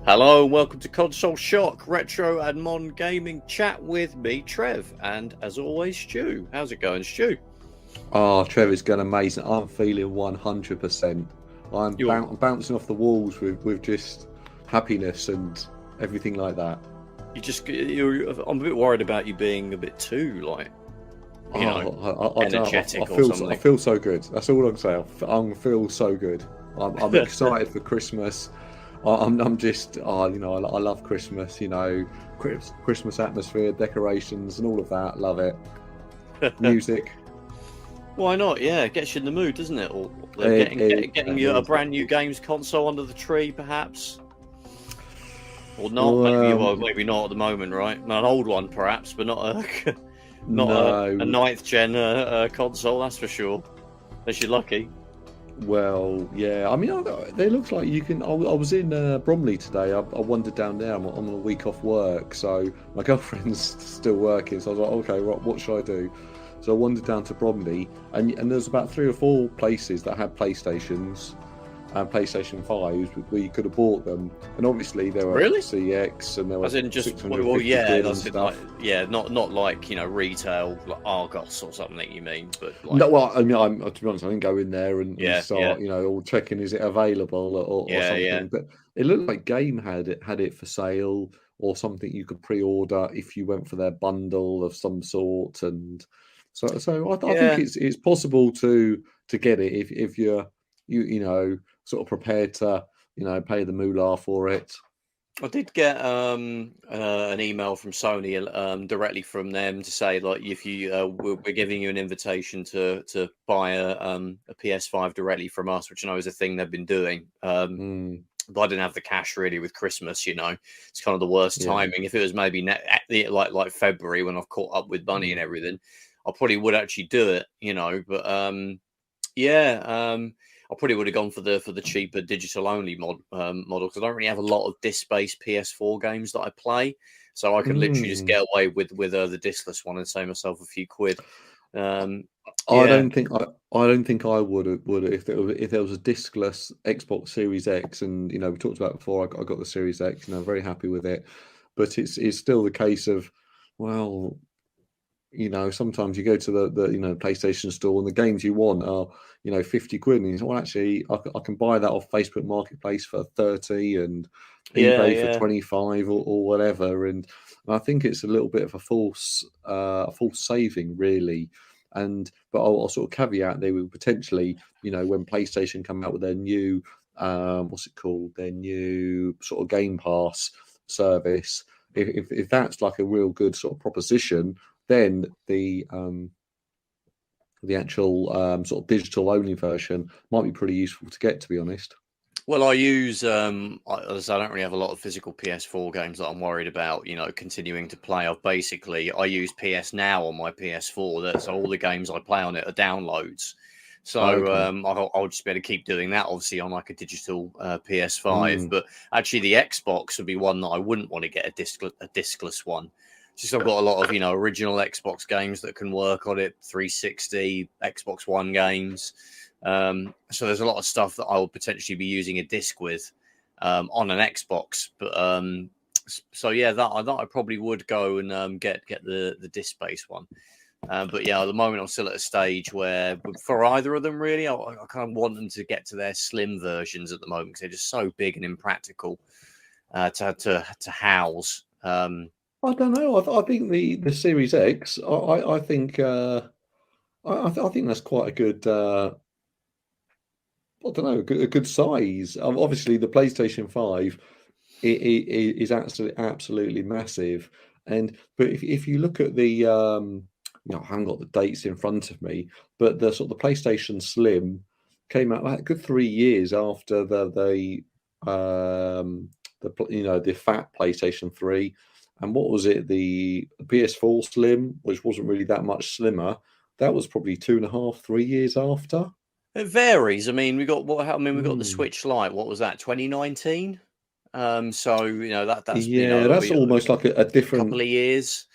Hello and welcome to Console Shock, retro and modern gaming chat with me, Trev, and as always, Stu. How's it going, Stu? Oh, Trevor's going amazing. I'm feeling 100%. I'm bouncing off the walls with just happiness and everything like that. I'm a bit worried about you being a bit too, energetic or something. I feel so good. That's all I'm saying. I feel so good. I'm excited for Christmas. I'm just, I love Christmas, Christmas atmosphere, decorations and all of that. Love it. Music. Why not? Yeah, it gets you in the mood, doesn't it? Or getting you a brand new games console under the tree, perhaps? Or not? Maybe not at the moment, right? An old one, perhaps, but not a ninth gen console, that's for sure. Unless you're lucky. Well, yeah. I mean, it looks like you can. I was in Bromley today. I wandered down there. I'm on a week off work, so my girlfriend's still working. So I was like, okay, what should I do? So I wandered down to Bromley, and there's about 3 or 4 places that had PlayStations and PlayStation 5s where you could have bought them. And obviously there were CX and there were not like retail like Argos or something that you mean, but no. Well, I mean, to be honest, I didn't go in there and start all checking is it available or something. Yeah. But it looked like Game had it for sale or something you could pre-order if you went for their bundle of some sort. And so I think it's possible to get it if you're sort of prepared to pay the moolah for it. I did get an email from Sony directly from them to say like if you we're giving you an invitation to buy a PS5 directly from us, which I know is a thing they've been doing. But I didn't have the cash really with Christmas. It's kind of the worst timing. If it was maybe like February when I've caught up with money and everything, I probably would actually do it. But I probably would have gone for the cheaper digital only model because I don't really have a lot of disc-based PS4 games that I play, so I can literally just get away with the discless one and save myself a few quid. I don't think I would have if there was a discless Xbox Series X, and we talked about it before. I got the Series X, and I'm very happy with it, but it's still the case of sometimes you go to the PlayStation store and the games you want are 50 quid, and you say, well, actually I can buy that off Facebook Marketplace for 30 and eBay for 25 or whatever, and I think it's a little bit of a false saving really. But I'll sort of caveat they will potentially when PlayStation come out with their new their new sort of Game Pass service, if that's like a real good sort of proposition, then the actual sort of digital only version might be pretty useful to get, to be honest. Well, I use I don't really have a lot of physical PS4 games that I'm worried about continuing to play. I use PS Now on my PS4, so all the games I play on it are downloads. So I'll just be able to keep doing that, obviously, on like a digital PS5. But actually, the Xbox would be one that I wouldn't want to get a discless one. Just I've got a lot of original Xbox games that can work on it, 360, Xbox One games. So there's a lot of stuff that I will potentially be using a disc with on an Xbox. But that I probably would go and get the disc-based one. But at the moment I'm still at a stage where for either of them really, I kind of want them to get to their slim versions at the moment because they're just so big and impractical to house. I don't know. I think the Series X. I think I think that's quite a good. I don't know, a good size. Obviously, the PlayStation 5 is absolutely massive. But if you look at the I haven't got the dates in front of me, but the sort of the PlayStation Slim came out like a good 3 years after the fat PlayStation 3. And what was it? The PS4 Slim, which wasn't really that much slimmer, that was probably 2.5, 3 years after. It varies. I mean, we got the Switch Lite. What was that? 2019. That's that's almost like a different couple of years.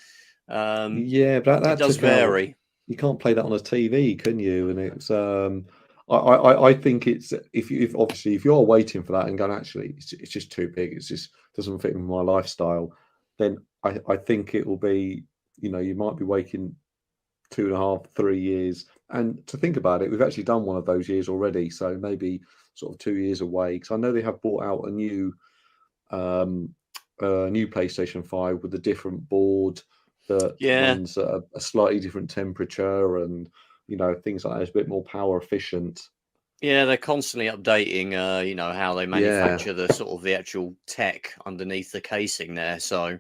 But that it does vary. You can't play that on a TV, can you? And it's I think it's if you're waiting for that and going, actually, it's just too big. It's just doesn't fit in my lifestyle, then I think it will be, you might be waiting 2.5, 3 years. And to think about it, we've actually done one of those years already. So maybe sort of 2 years away. Because I know they have brought out a new PlayStation 5 with a different board that runs at a slightly different temperature, and things like that. It's a bit more power efficient. Yeah, they're constantly updating, how they manufacture the sort of the actual tech underneath the casing there. So,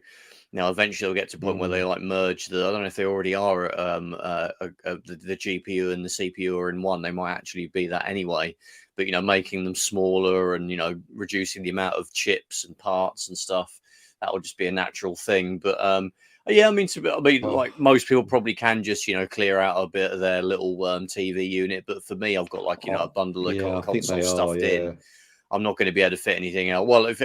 eventually they'll get to a point where they like merge I don't know if they already are. The GPU and the CPU are in one. They might actually be that anyway. But making them smaller and reducing the amount of chips and parts and stuff, that will just be a natural thing. But yeah, like most people probably can just clear out a bit of their little TV unit. But for me, I've got like a bundle of console stuffed in. I'm not going to be able to fit anything else. Well, if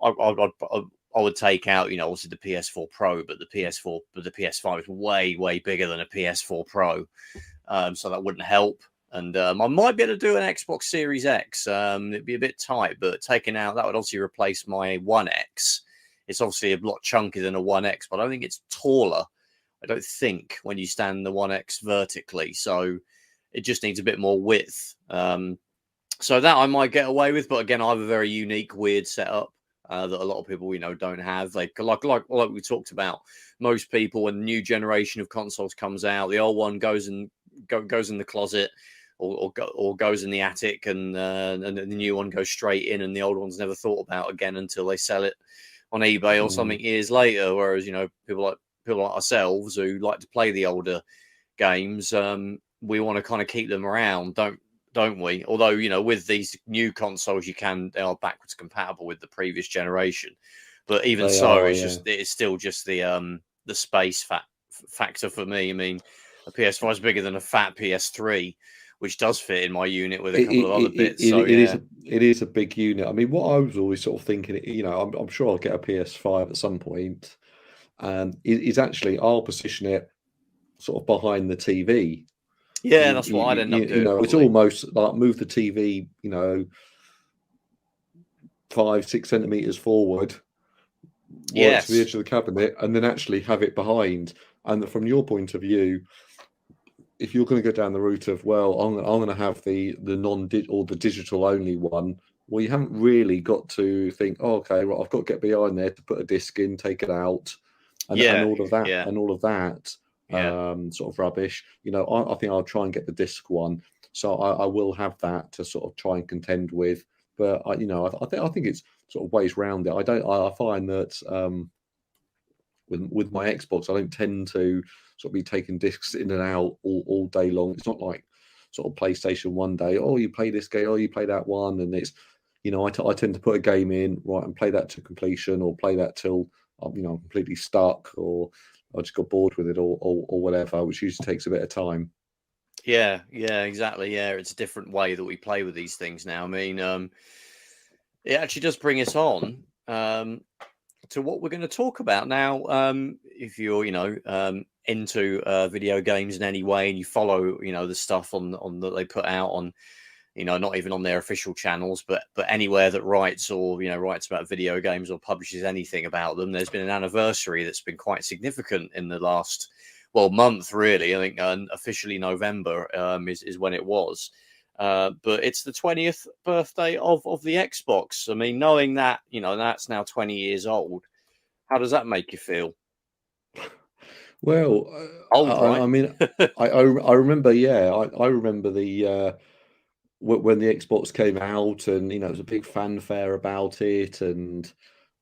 I would take out, obviously the PS4 Pro, but the PS5 is way bigger than a PS4 Pro, so that wouldn't help. And I might be able to do an Xbox Series X. It'd be a bit tight, but taking out that would obviously replace my One X. It's obviously a lot chunkier than a One X, but I don't think it's taller. I don't think when you stand the One X vertically, so it just needs a bit more width. So that I might get away with, but again, I have a very unique, weird setup that a lot of people, don't have. Like we talked about, most people, when the new generation of consoles comes out, the old one goes in the closet or goes in the attic, and the new one goes straight in, and the old one's never thought about again until they sell it on eBay or something years later. Whereas people like ourselves who like to play the older games, we want to kind of keep them around, don't we? Although with these new consoles, they are backwards compatible with the previous generation, but even it's still just the space factor for me. I mean, a PS5 is bigger than a fat PS3, which does fit in my unit with a couple of other bits. It is a big unit. I mean, what I was always sort of thinking, I'm sure I'll get a PS5 at some point. Is actually I'll position it sort of behind the TV. Yeah, that's what I'd end up doing. It's almost like move the TV, 5-6 centimeters forward, to the edge of the cabinet, and then actually have it behind. And from your point of view, if you're going to go down the route of, well, I'm going to have the or the digital only one, well, you haven't really got to think, okay, right, I've got to get behind there to put a disc in, take it out, and all of that. Sort of rubbish. I think I'll try and get the disc one, so I will have that to sort of try and contend with. But I think it's sort of ways round it. I find that with my Xbox, I don't tend to sort of be taking discs in and out all day long. It's not like sort of PlayStation one day, you play this game, you play that one, and it's I tend to put a game in, right, and play that to completion, or play that till I'm completely stuck, or I just got bored with it, or whatever, which usually takes a bit of time. Yeah, exactly. Yeah, it's a different way that we play with these things now. I mean, it actually does bring us on to what we're going to talk about now. If you're, into video games in any way, and you follow, the stuff on that they put out on, not even on their official channels, but anywhere that writes about video games or publishes anything about them, there's been an anniversary that's been quite significant in the last month, really. I think officially November is when it was. But it's the 20th birthday of the Xbox. I mean, knowing that, that's now 20 years old, how does that make you feel? Well, old, right? I mean, I remember, I remember the when the Xbox came out, and it was a big fanfare about it, and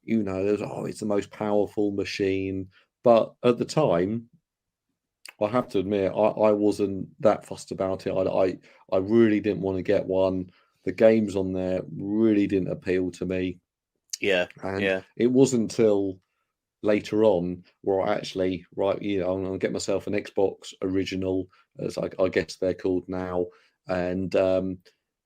there was it's the most powerful machine. But at the time, I have to admit, I wasn't that fussed about it. I really didn't want to get one. The games on there really didn't appeal to me. And it wasn't until later on where I actually, I'm going to get myself an Xbox Original, as I guess they're called now. And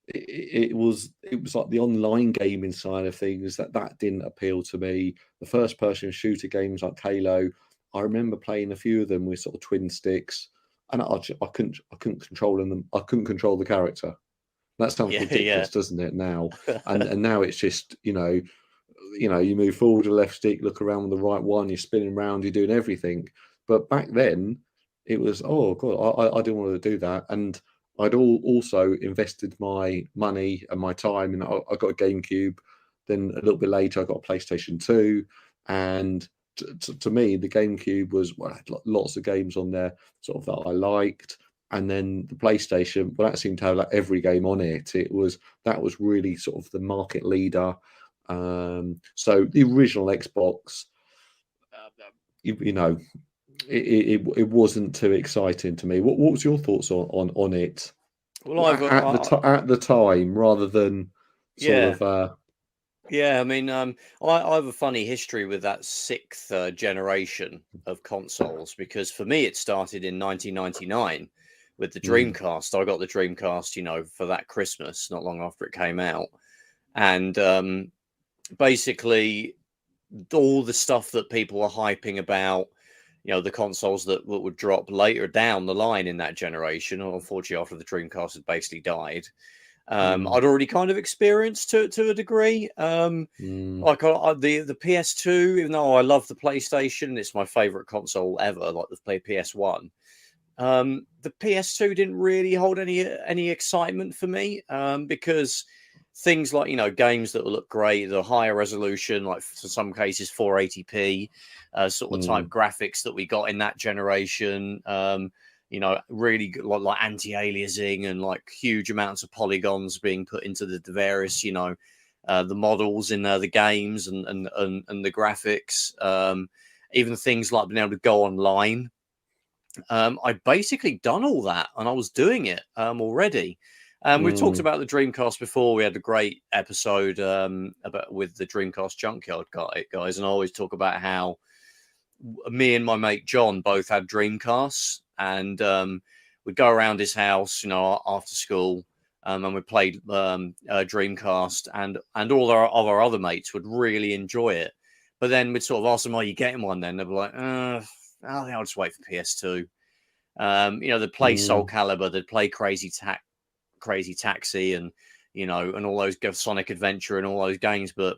it was like the online gaming side of things that didn't appeal to me. The first person shooter games like Halo, I remember playing a few of them with sort of twin sticks, and I couldn't control them. I couldn't control the character. That sounds ridiculous, doesn't it? Now and now it's just you move forward with the left stick, look around with the right one, you're spinning around, you're doing everything. But back then, it was, oh God, I didn't want to do that. And I'd also invested my money and my time, and I got a GameCube. Then a little bit later, I got a PlayStation 2. And to me, the GameCube was, well, had lots of games on there sort of that I liked. And then the PlayStation, well, that seemed to have like every game on it. That was really sort of the market leader. So the original Xbox, it wasn't too exciting to me. What was your thoughts on it? Well, at the time, rather than sort of. Yeah, I mean, I have a funny history with that sixth generation of consoles, because for me it started in 1999 with the Dreamcast. I got the Dreamcast, for that Christmas, not long after it came out, and basically all the stuff that people were hyping about, the consoles that would drop later down the line in that generation, unfortunately after the Dreamcast had basically died. I'd already kind of experienced to a degree. Like the PS2, even though I love the PlayStation, it's my favorite console ever, like the PS1. The PS2 didn't really hold any excitement for me, because things like, games that will look great, the higher resolution, like in some cases 480p sort of type graphics that we got in that generation, really good, like anti-aliasing and like huge amounts of polygons being put into the various, the models in the games and the graphics, even things like being able to go online. I'd basically done all that, and I was doing it already. We've talked about the Dreamcast before. We had a great episode with the Dreamcast Junkyard guys, and I always talk about how me and my mate John both had Dreamcasts, and we'd go around his house, after school, and we played Dreamcast, and all our other mates would really enjoy it. But then we'd sort of ask them, "Are you getting one?" Then they'd be like, I think I'll just wait for PS2. They'd play Soul Calibur, they'd play Crazy Taxi, and and all those Sonic Adventure and all those games, but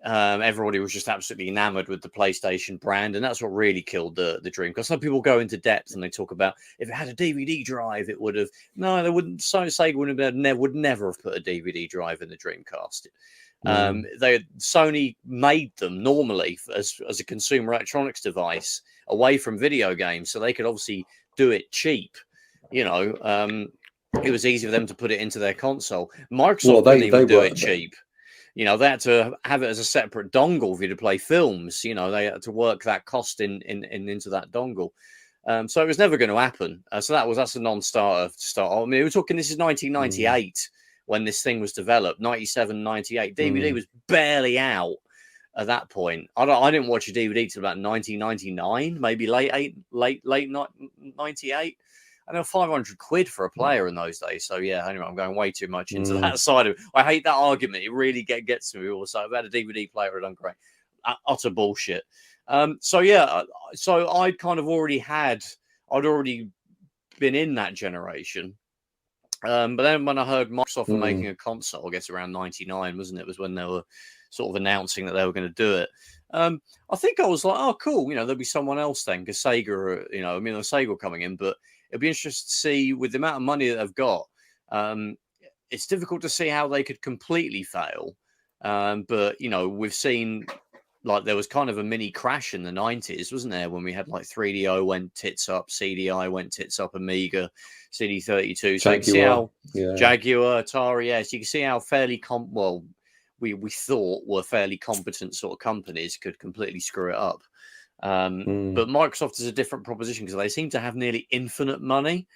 everybody was just absolutely enamored with the PlayStation brand, and that's what really killed the dream. Because some people go into depth and they talk about if it had a DVD drive, it would have. No, they wouldn't. Sega would never have put a DVD drive in the Dreamcast. Sony made them normally as a consumer electronics device away from video games, so they could obviously do it cheap. It was easy for them to put it into their console. Microsoft didn't even do it cheap. They had to have it as a separate dongle for you to play films. They had to work that cost in into that dongle. So it was never going to happen. So that's a non-starter to start. I mean, we're talking, this is 1998 when this thing was developed, 97, 98. DVD was barely out at that point. I didn't watch a DVD till about 1999, maybe late 98. I know 500 quid for a player in those days. So yeah, anyway, I'm going way too much into that side of it. I hate that argument. It really gets to me also. I've had a DVD player, I'd done great. Utter bullshit. So I'd kind of I'd already been in that generation. But then when I heard Microsoft were making a console, I guess around 99, wasn't it? Was when they were sort of announcing that they were going to do it. I think I was like, oh, cool. There'll be someone else then, because Sega, Sega were coming in, but it'll be interesting to see with the amount of money that they've got. It's difficult to see how they could completely fail. But we've seen, like, there was kind of a mini crash in the 90s, wasn't there? When we had like 3DO went tits up, CDI went tits up, Amiga, CD32. So you can see how Jaguar, Atari, yes, you can see how fairly we thought were fairly competent sort of companies could completely screw it up. But Microsoft is a different proposition because they seem to have nearly infinite money.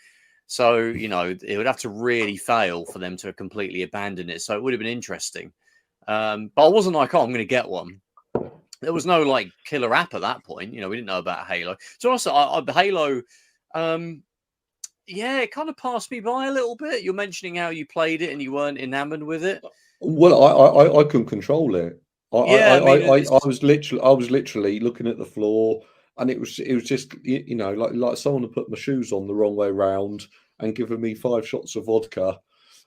So, it would have to really fail for them to completely abandon it. So it would have been interesting. But I wasn't like, I'm going to get one. There was no like killer app at that point. We didn't know about Halo. So also, Halo, it kind of passed me by a little bit. You're mentioning how you played it and you weren't enamored with it. Well, I couldn't control it. I was literally looking at the floor, and it was just like someone had put my shoes on the wrong way round and given me 5 shots of vodka,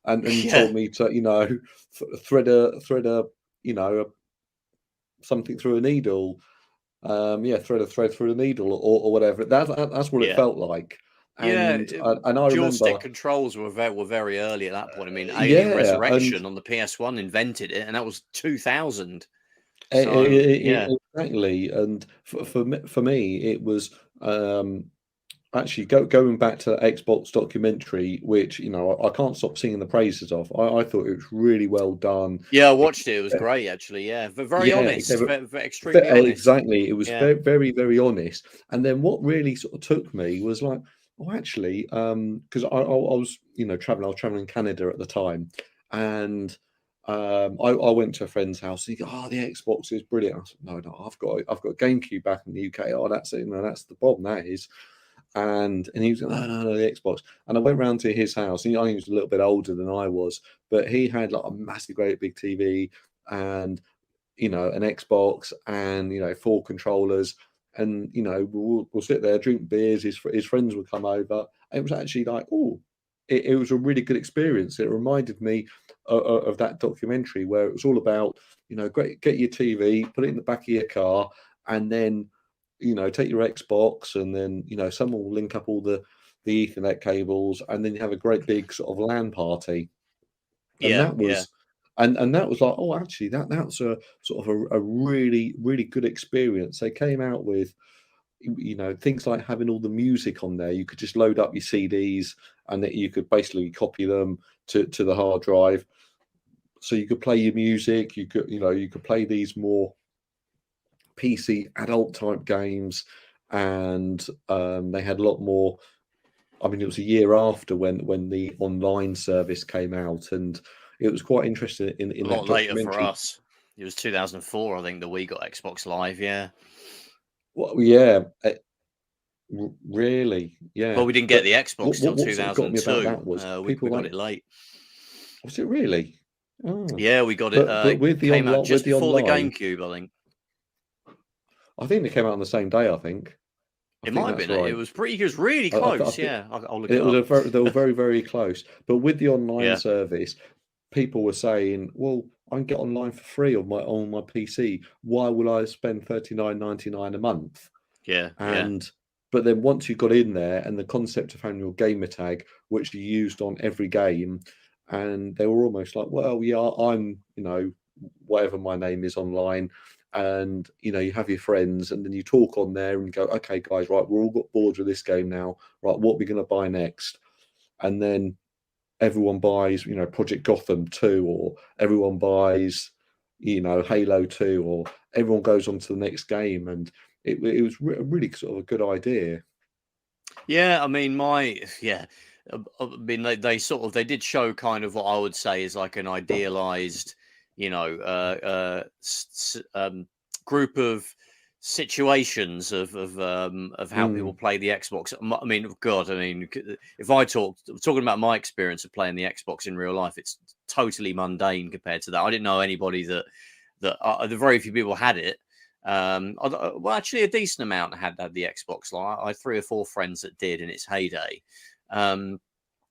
and told me to thread a something through a needle. Thread a thread through a needle or whatever. That's what it felt like. And I joystick remember controls were very early at that point. I mean, Alien yeah, Resurrection on the PS1 invented it, and that was 2000. So exactly. And for me, it was actually going back to the Xbox documentary, which I can't stop singing the praises of. I thought it was really well done. Yeah, I watched it. It was great, actually. Yeah, but very honest, extremely honest. Exactly, it was very, very, very honest. And then what really sort of took me was like, oh, actually, because I was traveling. I was traveling in Canada at the time, and I went to a friend's house. And he goes, "Oh, the Xbox is brilliant." I said, "No, I've got a GameCube back in the UK. Oh, that's it. That's the bomb. That is." And he was like, no, the Xbox. And I went round to his house. I think he was a little bit older than I was, but he had like a massive, great big TV and an Xbox and 4 controllers. And we'll sit there, drink beers. His friends would come over. It was actually like, it was a really good experience. It reminded me of that documentary where it was all about great, get your TV, put it in the back of your car, and then take your Xbox, and then someone will link up all the Ethernet cables, and then you have a great big sort of LAN party. And that was and that was like, oh, actually that's a sort of a really, really good experience. They came out with things like having all the music on there. You could just load up your CDs and that you could basically copy them to the hard drive. So you could play your music, you could play these more PC adult type games, and they had a lot more. I mean, it was a year after when the online service came out, and it was quite interesting in a lot that later for documentary. us. It was 2004, I think, that we got Xbox Live. Yeah. Well, yeah, really, yeah. Well, we didn't get the Xbox till what sort of got me about 2002. that was We people got like, it late. was it really? Oh. Yeah, we got it. But with the came out online, just with the before the online, GameCube, I think. I think they came out on the same day. I think It might have that's been. right. It was really close. I'll look it it was up. they were very, very close. But with the online Yeah. service, people were saying, "Well, I can get online for free on my PC. Why will I spend $39.99 a month?" Yeah. But then once you got in there, and the concept of having your gamer tag, which you used on every game, and they were almost like, "Well, yeah, I'm whatever my name is online." And you have your friends, and then you talk on there and go, "Okay, guys, right, we're all got bored with this game now. Right, what are we going to buy next?" And then everyone buys, Project Gotham 2, or everyone buys, Halo 2, or everyone goes on to the next game, and it was really sort of a good idea. Yeah, I mean, they did show kind of what I would say is like an idealized, group of situations of how people play the Xbox. I mean, God, if I talking about my experience of playing the Xbox in real life, it's totally mundane compared to that. I didn't know anybody that the very few people had it. Well, actually, a decent amount had the Xbox. Like, I had 3 or 4 friends that did in its heyday.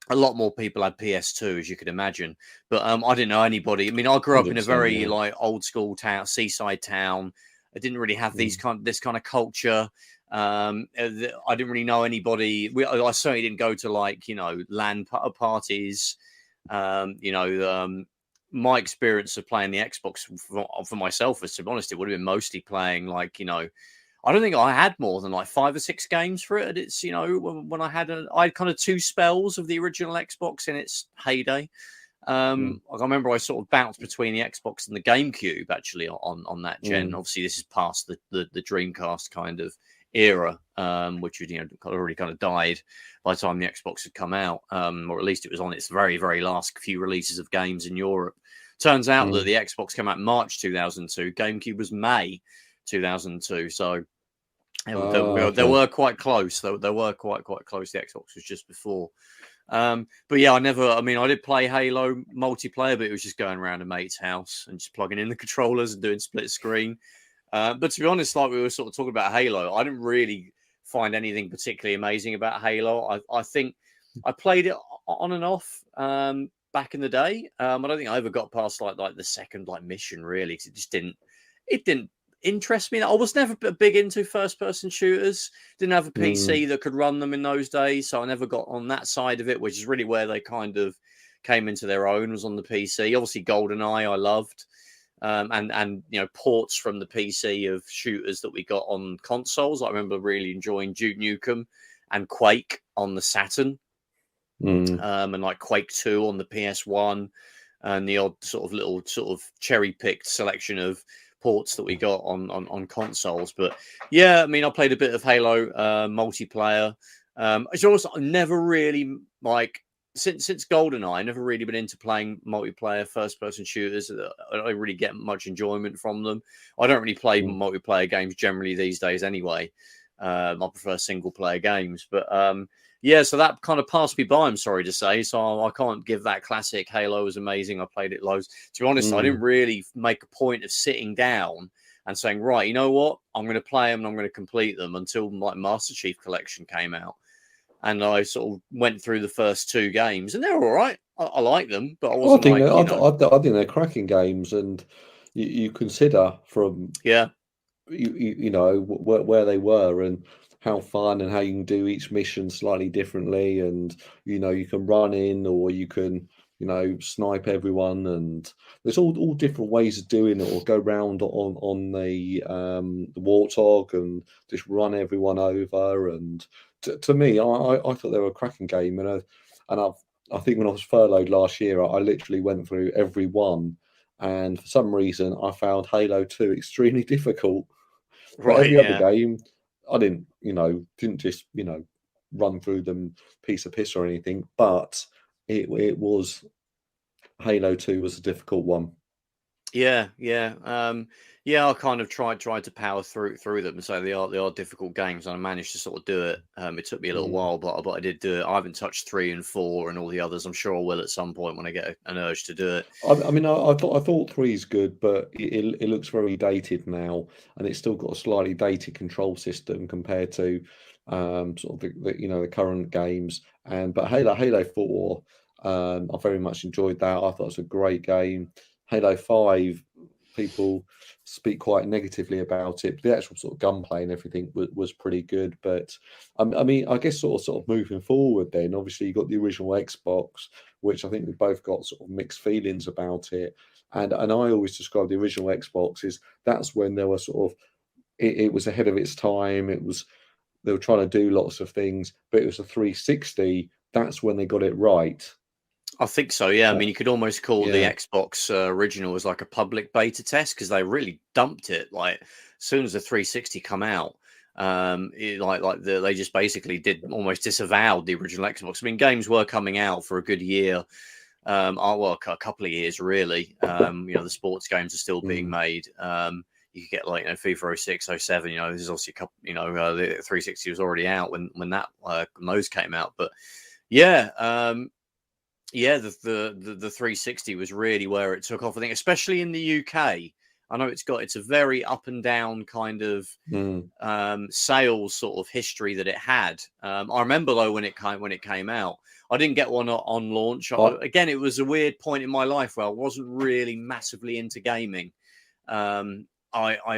A lot more people had PS2, as you could imagine, but I didn't know anybody. I mean, I grew up in a very like old school town, seaside town. I didn't really have this kind of culture. I didn't really know anybody. I certainly didn't go to like LAN parties. My experience of playing the Xbox for myself, was, to be honest, it would have been mostly playing like I don't think I had more than like 5 or 6 games for it. It's when I had kind of 2 spells of the original Xbox in its heyday. I remember I sort of bounced between the Xbox and the GameCube actually on that gen. Obviously, this is past the Dreamcast kind of era, which had already kind of died by the time the Xbox had come out, or at least it was on its very, very last few releases of games in Europe. Turns out that the Xbox came out in March 2002, GameCube was May 2002, so they were quite close. They were quite close. The Xbox was just before. But yeah, I did play Halo multiplayer, but it was just going around a mate's house and just plugging in the controllers and doing split screen. But to be honest, like we were sort of talking about Halo, I didn't really find anything particularly amazing about Halo. I think I played it on and off back in the day. I don't think I ever got past like the second mission really, because it didn't interest me. I was never big into first-person shooters. Didn't have a PC that could run them in those days, so I never got on that side of it, which is really where they kind of came into their own, was on the PC. Obviously, GoldenEye I loved, and ports from the PC of shooters that we got on consoles. I remember really enjoying Duke Nukem and Quake on the Saturn, and like Quake 2 on the PS1, and the odd sort of cherry-picked selection of ports that we got on consoles. But yeah, I mean, I played a bit of Halo multiplayer. It's also never really since GoldenEye, I've never really been into playing multiplayer first-person shooters. I don't really get much enjoyment from them. I don't really play multiplayer games generally these days anyway. I prefer single-player games. But yeah, so that kind of passed me by, I'm sorry to say. So I can't give that classic Halo was amazing. I played it loads. To be honest, I didn't really make a point of sitting down and saying, right, you know what? I'm going to play them and I'm going to complete them until Master Chief Collection came out. And I sort of went through the first 2 games, and they're all right. I like them, but I wasn't I think they're cracking games, and you consider from where they were and how fun and how you can do each mission slightly differently, and you can run in or you can snipe everyone, and there's all different ways of doing it, or go round on the Warthog and just run everyone over. And to me, I thought they were a cracking game, and I think when I was furloughed last year, I literally went through every one, and for some reason I found Halo 2 extremely difficult. But every other game, I didn't just run through them piece of piss or anything. But it was Halo 2 was a difficult one. Yeah. I kind of tried to power through them. So they are difficult games, and I managed to sort of do it. It took me a little while, but I did do it. I haven't touched 3 and 4 and all the others. I'm sure I will at some point when I get an urge to do it. I mean, I thought 3 is good, but it looks very dated now, and it's still got a slightly dated control system compared to sort of the current games. But Halo 4, I very much enjoyed that. I thought it was a great game. Halo 5, people speak quite negatively about it, but the actual sort of gunplay and everything was pretty good. But I mean, I guess sort of moving forward, then obviously you got the original Xbox, which I think we both got sort of mixed feelings about it. And I always describe the original Xbox as that's when there were sort of it was ahead of its time. They were trying to do lots of things, but it was a 360. That's when they got it right. I think so, yeah. I mean, you could almost call the Xbox original as like a public beta test, because they really dumped it. Like, as soon as the 360 come out, they just basically almost disavowed the original Xbox. I mean, games were coming out for a good year, a couple of years really. The sports games are still being made. You could get FIFA 06, 07. This is obviously a couple. The 360 was already out when those came out, but the 360 was really where it took off. I think, especially in the UK. I know it's a very up and down kind of sales sort of history that it had. I remember though when it came out, I didn't get one on launch. Again, it was a weird point in my life where I wasn't really massively into gaming. I kind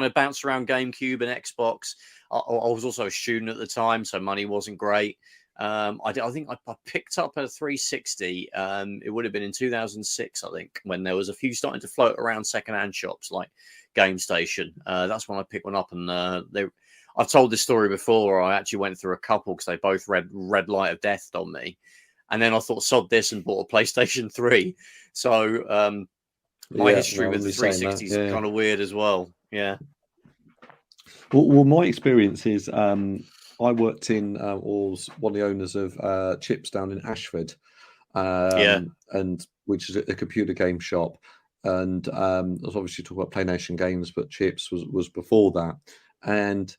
of bounced around GameCube and Xbox. I was also a student at the time, so money wasn't great. I think I picked up a 360. It would have been in 2006, I think, when there was a few starting to float around secondhand shops like Game Station. That's when I picked one up, and I've told this story before. I actually went through a couple because they both read Red Light of Death on me, and then I thought, sod this, and bought a PlayStation 3. So my history with the 360 is kind of weird as well. Yeah. Well, my experience is I worked in was one of the owners of Chips down in Ashford, and which is a computer game shop. And I was obviously talking about PlayStation games, but Chips was before that. And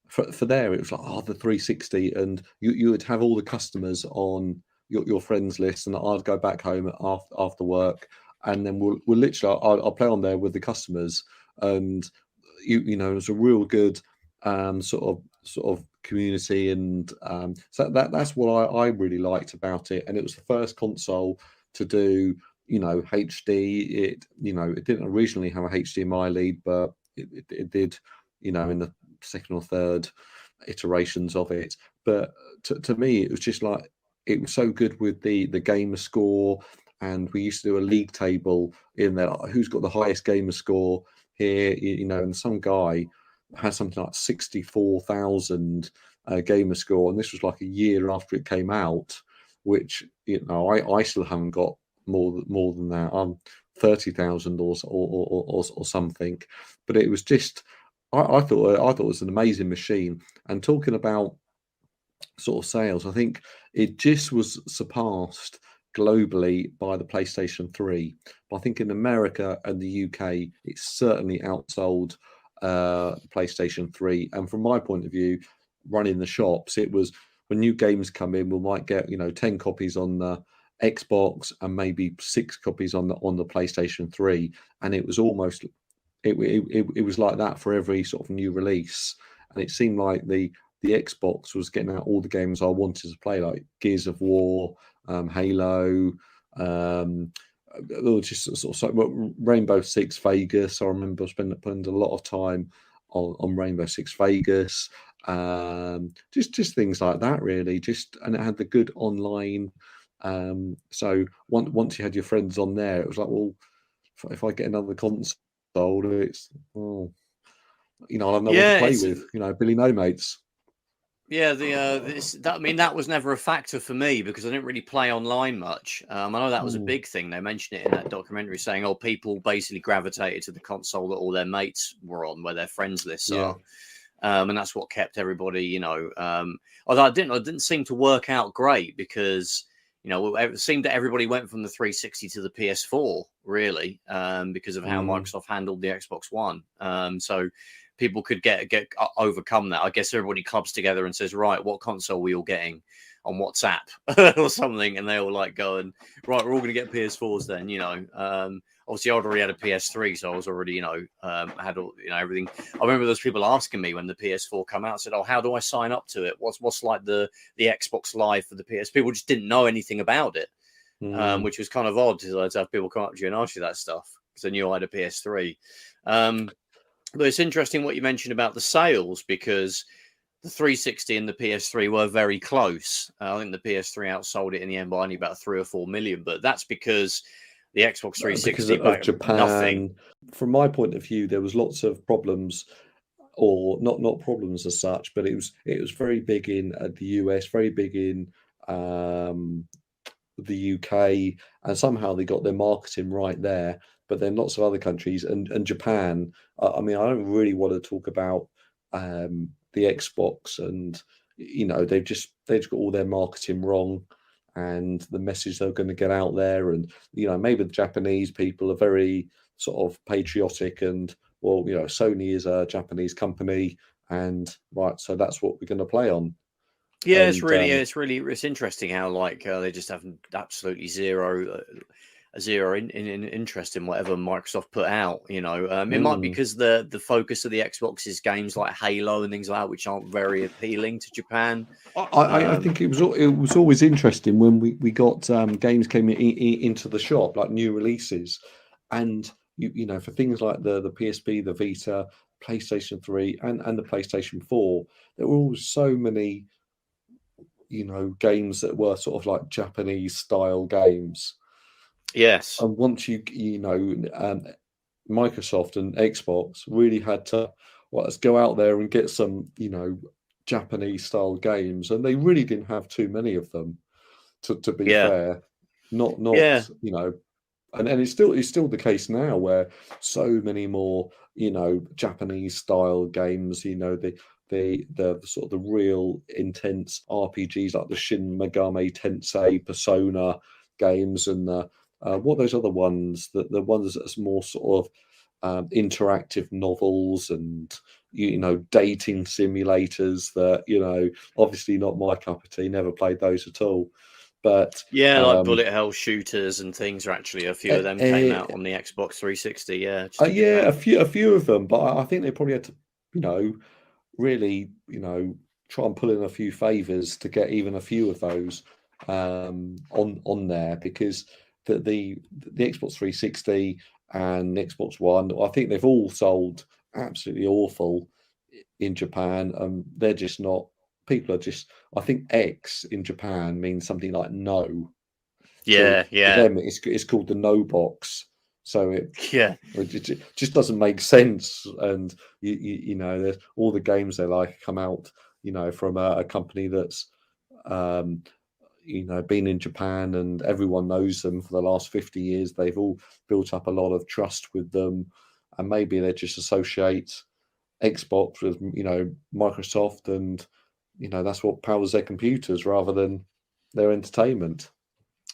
for there, it was like the 360, and you would have all the customers on your friends list, and I'd go back home after work, and then we'll literally I'll play on there with the customers, and it was a real good sort of community, and so that's what I really liked about it. And it was the first console to do HD. It didn't originally have a HDMI lead, but it did, in the second or third iterations of it. But to me, it was just like, it was so good with the gamer score. And we used to do a league table in there, like, who's got the highest gamer score here, and some guy had something like 64,000 gamer score. And this was like a year after it came out, which, I still haven't got more than that. I'm 30,000 or something. But it was just, I thought it was an amazing machine. And talking about sort of sales, I think it just was surpassed globally by the PlayStation 3. But I think in America and the UK, it certainly outsold PlayStation 3. And from my point of view, running the shops, it was, when new games come in, we might get 10 copies on the Xbox and maybe 6 copies on the PlayStation 3, and it was almost it was like that for every sort of new release. And it seemed like the Xbox was getting out all the games I wanted to play, like Gears of War, Halo, just sort of Rainbow Six Vegas. I remember spending a lot of time on Rainbow Six Vegas. Just things like that, really. And it had the good online. So once you had your friends on there, it was like, well, if I get another console, it's I'll have no one to play with. Billy No Mates. Yeah, that was never a factor for me because I didn't really play online much. I know that was a big thing. They mentioned it in that documentary, saying, people basically gravitated to the console that all their mates were on, where their friends lists are. And that's what kept everybody, although it didn't seem to work out great because, it seemed that everybody went from the 360 to the PS4, really, because of how Microsoft handled the Xbox One. So people could get overcome that. I guess everybody clubs together and says, right, what console are we all getting on WhatsApp or something? And they all go and, right, we're all going to get PS4s then, Obviously, I'd already had a PS3, so I was already, had all, everything. I remember those people asking me when the PS4 came out, said, "Oh, how do I sign up to it? What's like the Xbox Live for the PS?" People just didn't know anything about it, which was kind of odd to have people come up to you and ask you that stuff because they knew I had a PS3. But it's interesting what you mentioned about the sales because the 360 and the PS3 were very close. I think the PS3 outsold it in the end by only about 3 or 4 million, but that's because the Xbox 360 because of Japan. Nothing. From my point of view, there was lots of problems, or not problems as such, but it was very big in the US, very big in the UK, and somehow they got their marketing right there. But then lots of other countries and Japan. I mean, I don't really want to talk about the Xbox, and they've just got all their marketing wrong. And the message they're going to get out there, and maybe the Japanese people are very sort of patriotic, and well, Sony is a Japanese company, and right, so that's what we're going to play on. Yeah, it's interesting how they just have absolutely zero interest in whatever Microsoft put out. It might be because the focus of the Xbox is games like Halo and things like that, which aren't very appealing to Japan. I think it was always interesting when we got games came into the shop, like new releases, and for things like the PSP, the Vita, PlayStation 3, and the PlayStation 4, there were always so many games that were sort of like Japanese style games. Yes. And once Microsoft and Xbox really had to, let's go out there and get some, Japanese style games, and they really didn't have too many of them. To be fair, not and it's still the case now where so many more Japanese style games, the sort of the real intense RPGs like the Shin Megami Tensei, Persona games, and what are those other ones? The ones that are more sort of interactive novels and dating simulators that obviously not my cup of tea. Never played those at all. But like bullet hell shooters and things are actually a few of them came out on the Xbox 360. Yeah, a few of them, but I think they probably had to really try and pull in a few favors to get even a few of those on there, because the Xbox 360 and the Xbox One, I think they've all sold absolutely awful in Japan. They're just not. People are just. I think X in Japan means something like no. So for them, it's called the no box. So it just doesn't make sense. And you know, all the games they like come out, you know, from a company that's you know, been in Japan and everyone knows them for the last 50 years. They've all built up a lot of trust with them, and maybe they just associate Xbox with, you know, Microsoft, and you know, that's what powers their computers rather than their entertainment.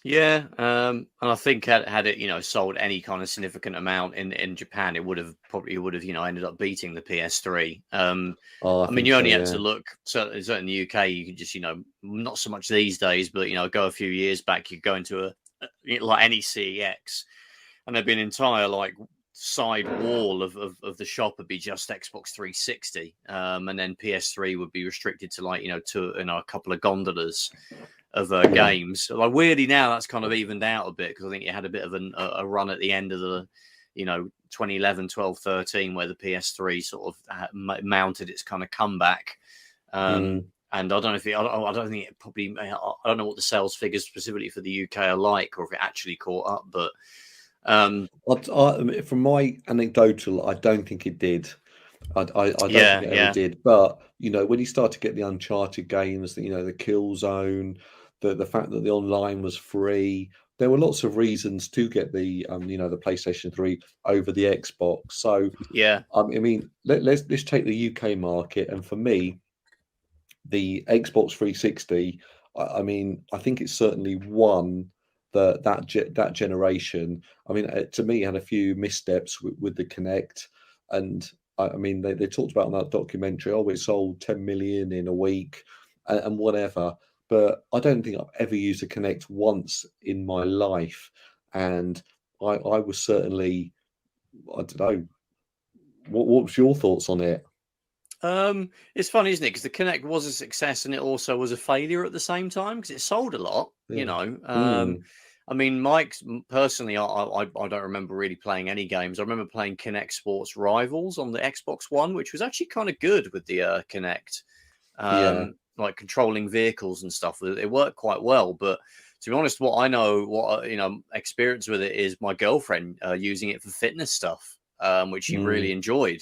Yeah, and I think had it, you know, sold any kind of significant amount in Japan, it would have you know, ended up beating the PS3. I mean, you only had to look, certainly in the UK, you could just, you know, not so much these days, but you know, go a few years back, you go into like any CEX, and there'd be an entire like side wall of the shop would be just Xbox 360, and then PS3 would be restricted to like, you know, a couple of gondolas of games. Like weirdly now that's kind of evened out a bit, because I think it had a bit of a run at the end of the, you know, 2011, 12, 13, where the PS3 sort of mounted its kind of comeback. And I don't know if I don't think it probably, I don't know what the sales figures specifically for the UK are like, or if it actually caught up, but from my anecdotal, I don't think it did. I don't think it ever did. But you know, when you start to get the Uncharted games, you know, the Killzone, the fact that the online was free, there were lots of reasons to get the you know, the PlayStation 3 over the Xbox. So I mean, let's take the UK market, and for me, the Xbox 360. I mean, I think it's certainly won that generation. I mean, to me, it had a few missteps with the Kinect, and I mean, they talked about in that documentary, oh, it sold 10 million in a week and whatever. But I don't think I've ever used a Kinect once in my life. And I was certainly, I don't know, what was your thoughts on it? It's funny, isn't it? Because the Kinect was a success and it also was a failure at the same time, because it sold a lot, you know. I mean, Mike's personally, I don't remember really playing any games. I remember playing Kinect Sports Rivals on the Xbox One, which was actually kind of good with the Kinect. Like controlling vehicles and stuff. It worked quite well. But to be honest, what you know, experience with it is my girlfriend using it for fitness stuff, which she really enjoyed.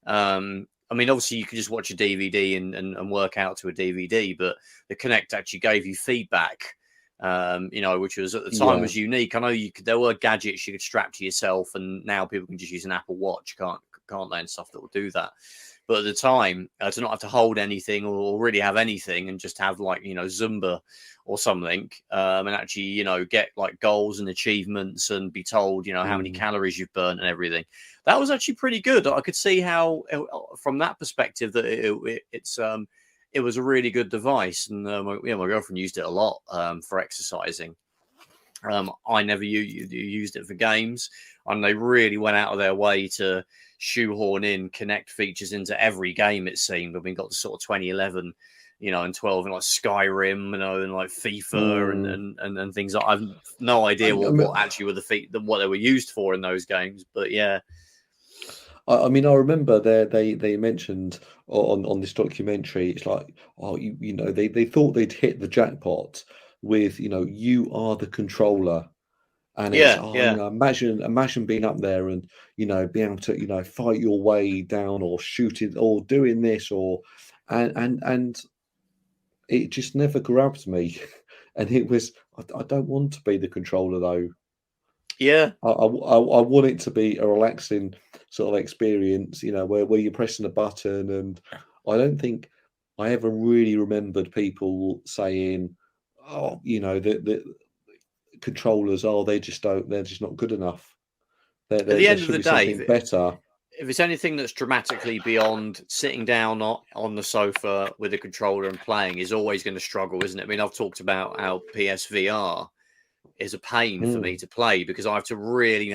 I mean, obviously, you could just watch a DVD and work out to a DVD, but the Kinect actually gave you feedback, you know, which was at the time was unique. I know there were gadgets you could strap to yourself, and now people can just use an Apple Watch, can't they, and stuff that will do that. But at the time, to not have to hold anything or really have anything, and just have like, you know, Zumba or something, and actually, you know, get like goals and achievements and be told, you know, how many calories you've burnt and everything. That was actually pretty good. I could see how, from that perspective, that it was a really good device, and my girlfriend used it a lot for exercising. I never used it for games, and they really went out of their way to shoehorn in Kinect features into every game, it seemed. When we got to sort of 2011, you know, and 12, and like Skyrim, you know, and like FIFA and things. I've no idea what actually were what they were used for in those games, but yeah. I mean, I remember they mentioned on this documentary, it's like, oh, you know, they thought they'd hit the jackpot with, you know, you are the controller. And it's, you know, imagine being up there and, you know, being able to, you know, fight your way down or shooting or doing this and it just never grabbed me. And it was, I don't want to be the controller though. Yeah. I want it to be a relaxing sort of experience, you know, where you're pressing a button. And I don't think I ever really remembered people saying, oh, you know, the controllers, they're just not good enough. At the end of the day, better. If it's anything that's dramatically beyond sitting down on the sofa with a controller and playing, is always going to struggle, isn't it? I mean, I've talked about how PSVR is a pain for me to play, because I have to really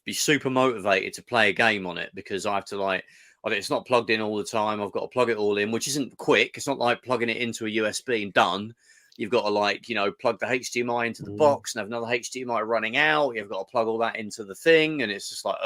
be super motivated to play a game on it, because I have to it's not plugged in all the time. I've got to plug it all in, which isn't quick. It's not like plugging it into a USB and done. You've got to like, plug the HDMI into the box and have another HDMI running out. You've got to plug all that into the thing. And it's just like,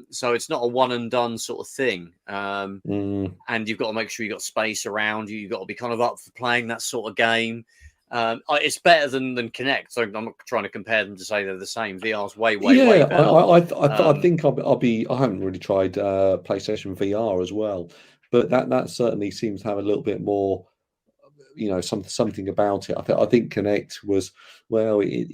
so it's not a one and done sort of thing. And you've got to make sure you've got space around you. You've got to be kind of up for playing that sort of game. It's better than Kinect. So I'm not trying to compare them to say they're the same. VR's way better. I think I haven't really tried PlayStation VR as well, but that certainly seems to have a little bit more, something about it. I think Kinect was, well, it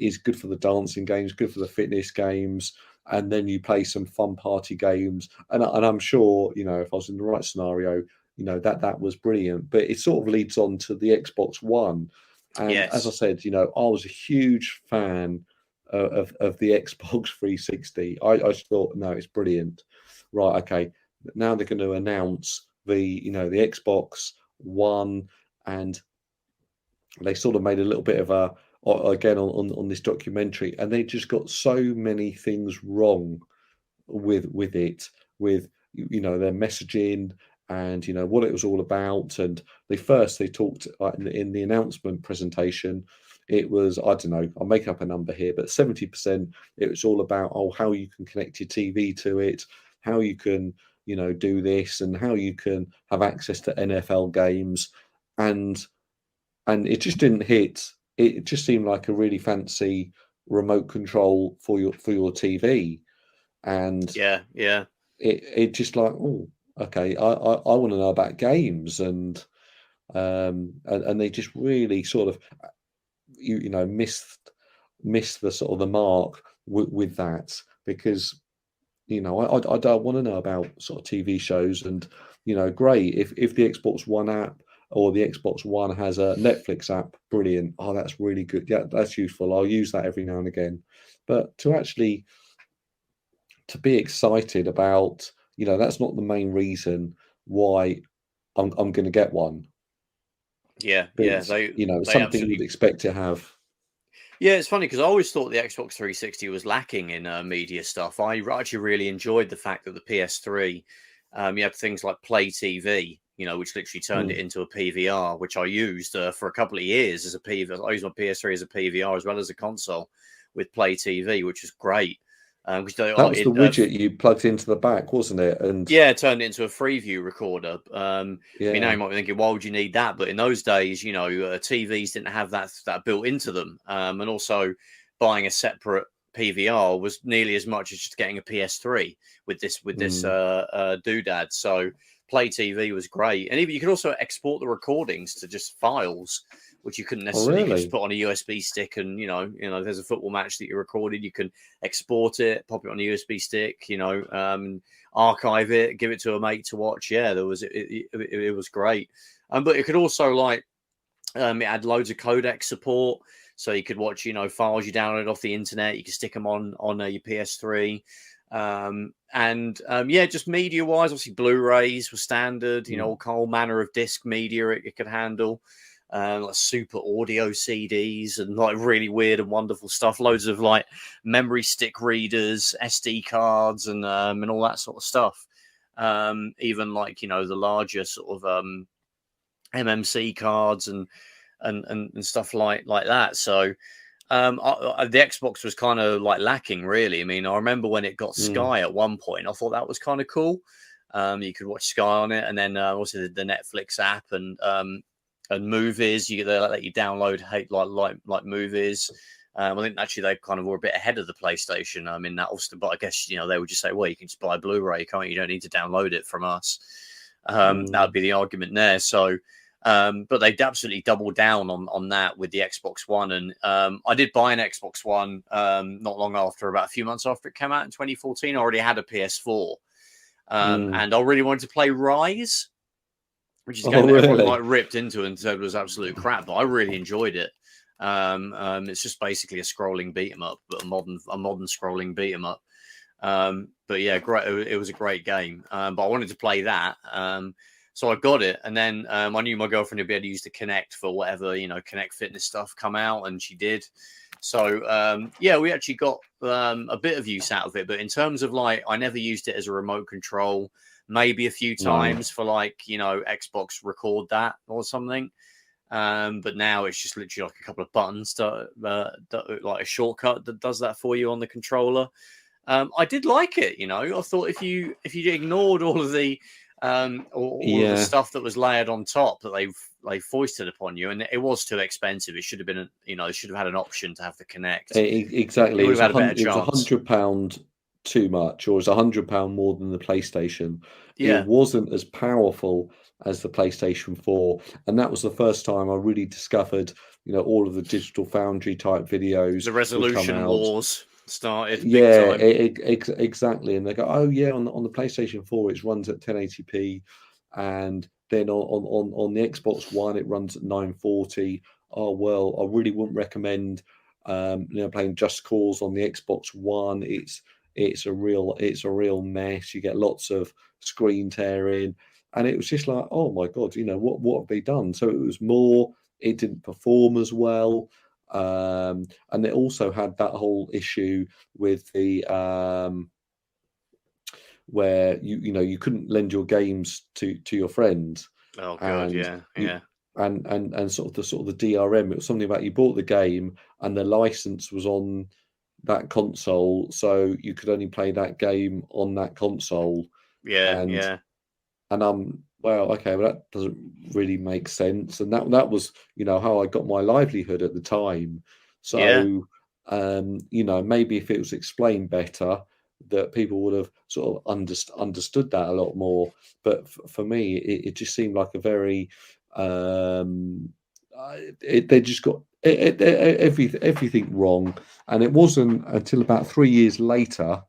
is good for the dancing games, good for the fitness games, and then you play some fun party games. And I'm sure, if I was in the right scenario, that was brilliant. But it sort of leads on to the Xbox One. And as I said, I was a huge fan of the Xbox 360. I just thought, no, it's brilliant. Right, okay. Now they're going to announce the Xbox One, and they sort of made a little bit of a, again on this documentary, and they just got so many things wrong with it, with their messaging and what it was all about. And they talked in the announcement presentation, it was, I don't know, I'll make up a number here, but 70% it was all about how you can connect your TV to it, how you can do this, and how you can have access to NFL games. And it just didn't hit. It just seemed like a really fancy remote control for your TV. And it just like, oh, okay, I want to know about games. And they just really sort of missed the sort of the mark with that, because I don't want to know about sort of TV shows. And great if the Xbox One app or the Xbox One has a Netflix app, brilliant. Oh, that's really good. Yeah, that's useful. I'll use that every now and again. But to be excited about, that's not the main reason why I'm going to get one. Yeah, but yeah. Something you'd expect to have. Yeah, it's funny because I always thought the Xbox 360 was lacking in media stuff. I actually really enjoyed the fact that the PS3, you had things like Play TV, which literally turned it into a PVR, which I used for a couple of years as a PVR. I used my PS3 as a PVR as well as a console with Play TV, which was great. That was the widget you plugged into the back, wasn't it? And it turned it into a Freeview recorder. I mean, now you might be thinking, why would you need that? But in those days, TVs didn't have that built into them, and also buying a separate PVR was nearly as much as just getting a PS3 with this doodad. So Play TV was great, and even you could also export the recordings to just files, which you couldn't necessarily just put on a USB stick. And there's a football match that you recorded, you can export it, pop it on a USB stick, archive it, give it to a mate to watch. Yeah, it was great. But it could also it had loads of codec support, so you could watch files you downloaded off the internet. You could stick them on your PS3. Just media wise, obviously Blu-rays were standard, all manner of disc media it could handle, like super audio CDs and like really weird and wonderful stuff, loads of like memory stick readers, SD cards, and all that sort of stuff. Even like the larger sort of MMC cards and stuff like that. So the Xbox was kind of like lacking, really. I mean, I remember when it got Sky at one point, I thought that was kind of cool. You could watch Sky on it, and then also the Netflix app and movies. They let you download like movies. I think actually they kind of were a bit ahead of the PlayStation. In that also, but I guess they would just say, well, you can just buy a Blu-ray, can't you? You don't need to download it from us. That would be the argument there. So. But they absolutely doubled down on that with the Xbox One. And I did buy an Xbox One not long after, about a few months after it came out in 2014. I already had a PS4. And I really wanted to play Rise, which is a game that everyone like ripped into and said was absolute crap, but I really enjoyed it. It's just basically a scrolling beat 'em up, but a modern scrolling beat 'em up. But yeah, great. It was a great game. But I wanted to play that. So I got it, and then I knew my girlfriend would be able to use the Kinect for whatever, Kinect fitness stuff come out, and she did. So, we actually got a bit of use out of it. But in terms of I never used it as a remote control, maybe a few times for Xbox record that or something. But now it's just literally like a couple of buttons, like a shortcut that does that for you on the controller. I did like it, I thought if you ignored all of the all of the stuff that was layered on top that they foisted upon you, and it was too expensive. It should have been, it should have had an option to have the Kinect. Exactly, it would have had a better it was chance. £100 too much, or it was £100 more than the PlayStation. Yeah. It wasn't as powerful as the PlayStation 4, and that was the first time I really discovered, all of the Digital Foundry type videos. The resolution wars started. Yeah, big time. exactly. And they go, oh yeah, on the PlayStation 4 it runs at 1080p, and then on the Xbox One it runs at 940. Oh well, I really wouldn't recommend playing Just Cause on the Xbox One. It's a real mess. You get lots of screen tearing, and it was just like, oh my god, what have they done? So it didn't perform as well. And it also had that whole issue with the where you couldn't lend your games to your friends. Oh god, yeah. And sort of the DRM, it was something about you bought the game and the license was on that console, so you could only play that game on that console. Yeah. And well, okay, well that doesn't really make sense. And that was, how I got my livelihood at the time. So maybe if it was explained better, that people would have sort of understood that a lot more. But for me, it just seemed like a very they just got everything wrong. And it wasn't until about 3 years later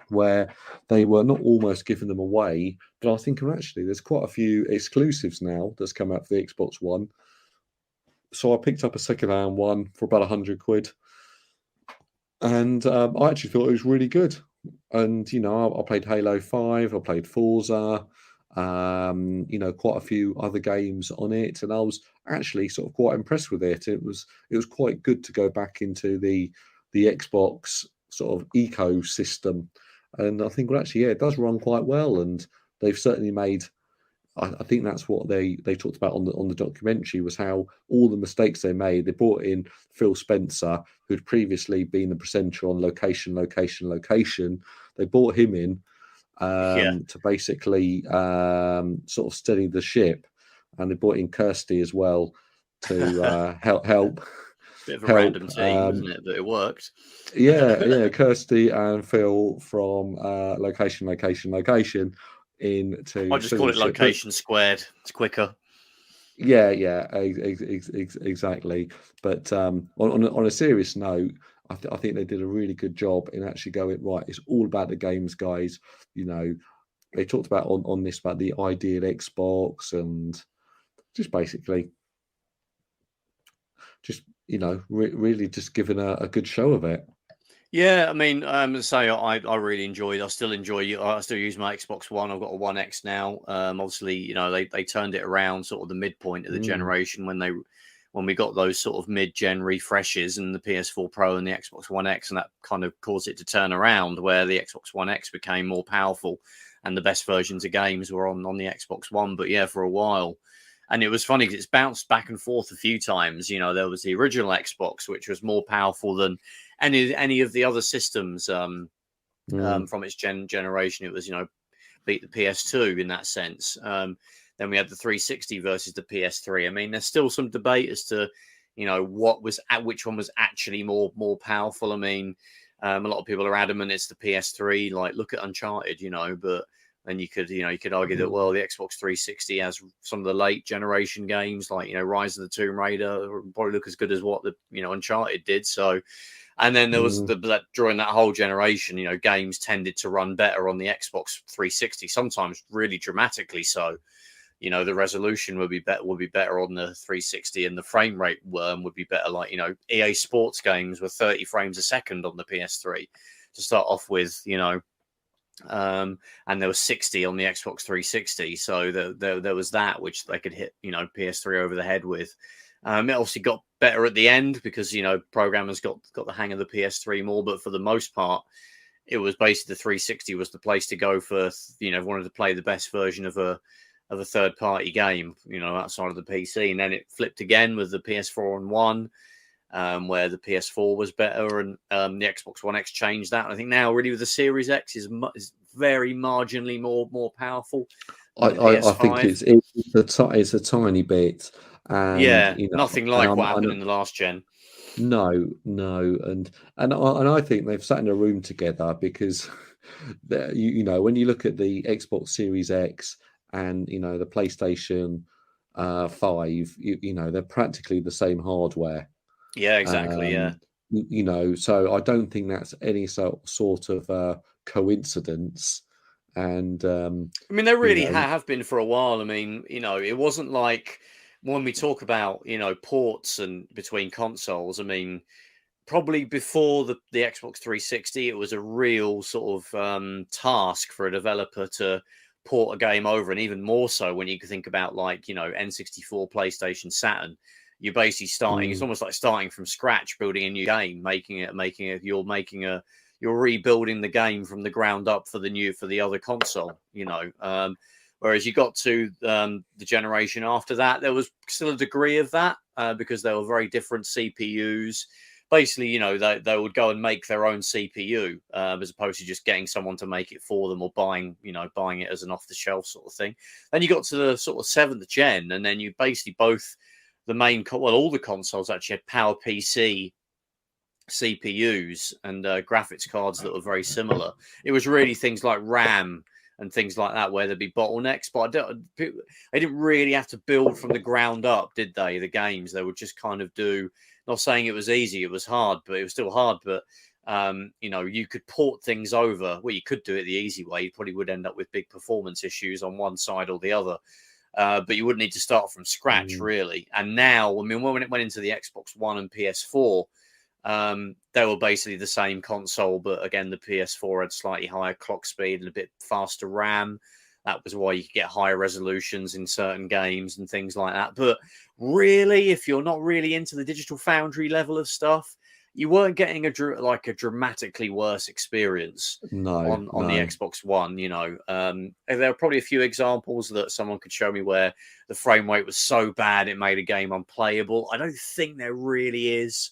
where they were not almost giving them away, but I think actually there's quite a few exclusives now that's come out for the Xbox One. So I picked up a second-hand one for about £100, and I actually thought it was really good. And I played Halo 5, I played Forza, quite a few other games on it, and I was actually sort of quite impressed with it. It was quite good to go back into the Xbox sort of ecosystem. And I think, well, actually, it does run quite well, and they've certainly made. I think that's what they talked about on the documentary, was how all the mistakes they made. They brought in Phil Spencer, who'd previously been the presenter on Location. They brought him in to basically sort of steady the ship, and they brought in Kirsty as well to help. Bit of a random team, isn't it? But it worked. Yeah, Kirsty and Phil from Location into. I just call it Location Squared. It's quicker. Yeah, exactly. But on a serious note, I think they did a really good job in actually going, right, it's all about the games, guys. They talked about on this about the ideal Xbox, and just basically really just giving a good show of it. Yeah, I mean, say I really enjoyed. I still use my Xbox One. I've got a One X now. Obviously, they turned it around sort of the midpoint of the generation when we got those sort of mid-gen refreshes and the PS4 Pro and the Xbox One X, and that kind of caused it to turn around, where the Xbox One X became more powerful and the best versions of games were on the Xbox One. But yeah, for a while. And it was funny because it's bounced back and forth a few times. There was the original Xbox, which was more powerful than any of the other systems from its generation. It was, beat the PS2 in that sense. Then we had the 360 versus the PS3. I mean, there's still some debate as to, which one was actually more powerful. I mean, a lot of people are adamant it's the PS3. Like, look at Uncharted, but. And you could argue that, well, the Xbox 360 has some of the late generation games like, Rise of the Tomb Raider probably look as good as what the, Uncharted did. So, and then there was that during that whole generation, games tended to run better on the Xbox 360, sometimes really dramatically so. The resolution would be better on the 360, and the frame rate would be better. Like, EA Sports games were 30 frames a second on the PS3 to start off with, and there was 60 on the Xbox 360, so there was that which they could hit PS3 over the head with. It obviously got better at the end because programmers got the hang of the PS3 more, but for the most part it was basically the 360 was the place to go for wanted to play the best version of a a third-party game, outside of the PC. And then it flipped again with the PS4 and One, where the PS4 was better, and the Xbox One X changed that. And I think now, really, with the Series X is very marginally more powerful than the PS5. I think it's a tiny bit, and nothing like what happened in the last gen. No, and I think they've sat in a room together because when you look at the Xbox Series X and the PlayStation 5, they're practically the same hardware. Yeah, exactly. So I don't think that's any sort of coincidence. And I mean, they really have been for a while. I mean, it wasn't like when we talk about ports and between consoles. I mean, probably before the Xbox 360, it was a real sort of task for a developer to port a game over, and even more so when you think about like N64, PlayStation, Saturn. You're basically starting. It's almost like starting from scratch, building a new game, you're rebuilding the game from the ground up for the other console. Whereas you got to the generation after that, there was still a degree of that because they were very different CPUs. Basically, they would go and make their own CPU as opposed to just getting someone to make it for them or buying it as an off-the-shelf sort of thing. Then you got to the sort of 7th gen, and then you basically all the consoles actually had PowerPC CPUs and graphics cards that were very similar. It was really things like RAM and things like that where there'd be bottlenecks, but they didn't really have to build from the ground up, did they? The games, they would just kind of do. Not saying it was easy, it was hard, but it was still hard. But you could port things over. Well, you could do it the easy way. You probably would end up with big performance issues on one side or the other. But you wouldn't need to start from scratch, really. And now, I mean, when it went into the Xbox One and PS4, they were basically the same console, but again, the PS4 had slightly higher clock speed and a bit faster RAM. That was why you could get higher resolutions in certain games and things like that. But really, if you're not really into the Digital Foundry level of stuff, you weren't getting a dramatically worse experience on the Xbox One. There are probably a few examples that someone could show me where the frame rate was so bad it made a game unplayable. I don't think there really is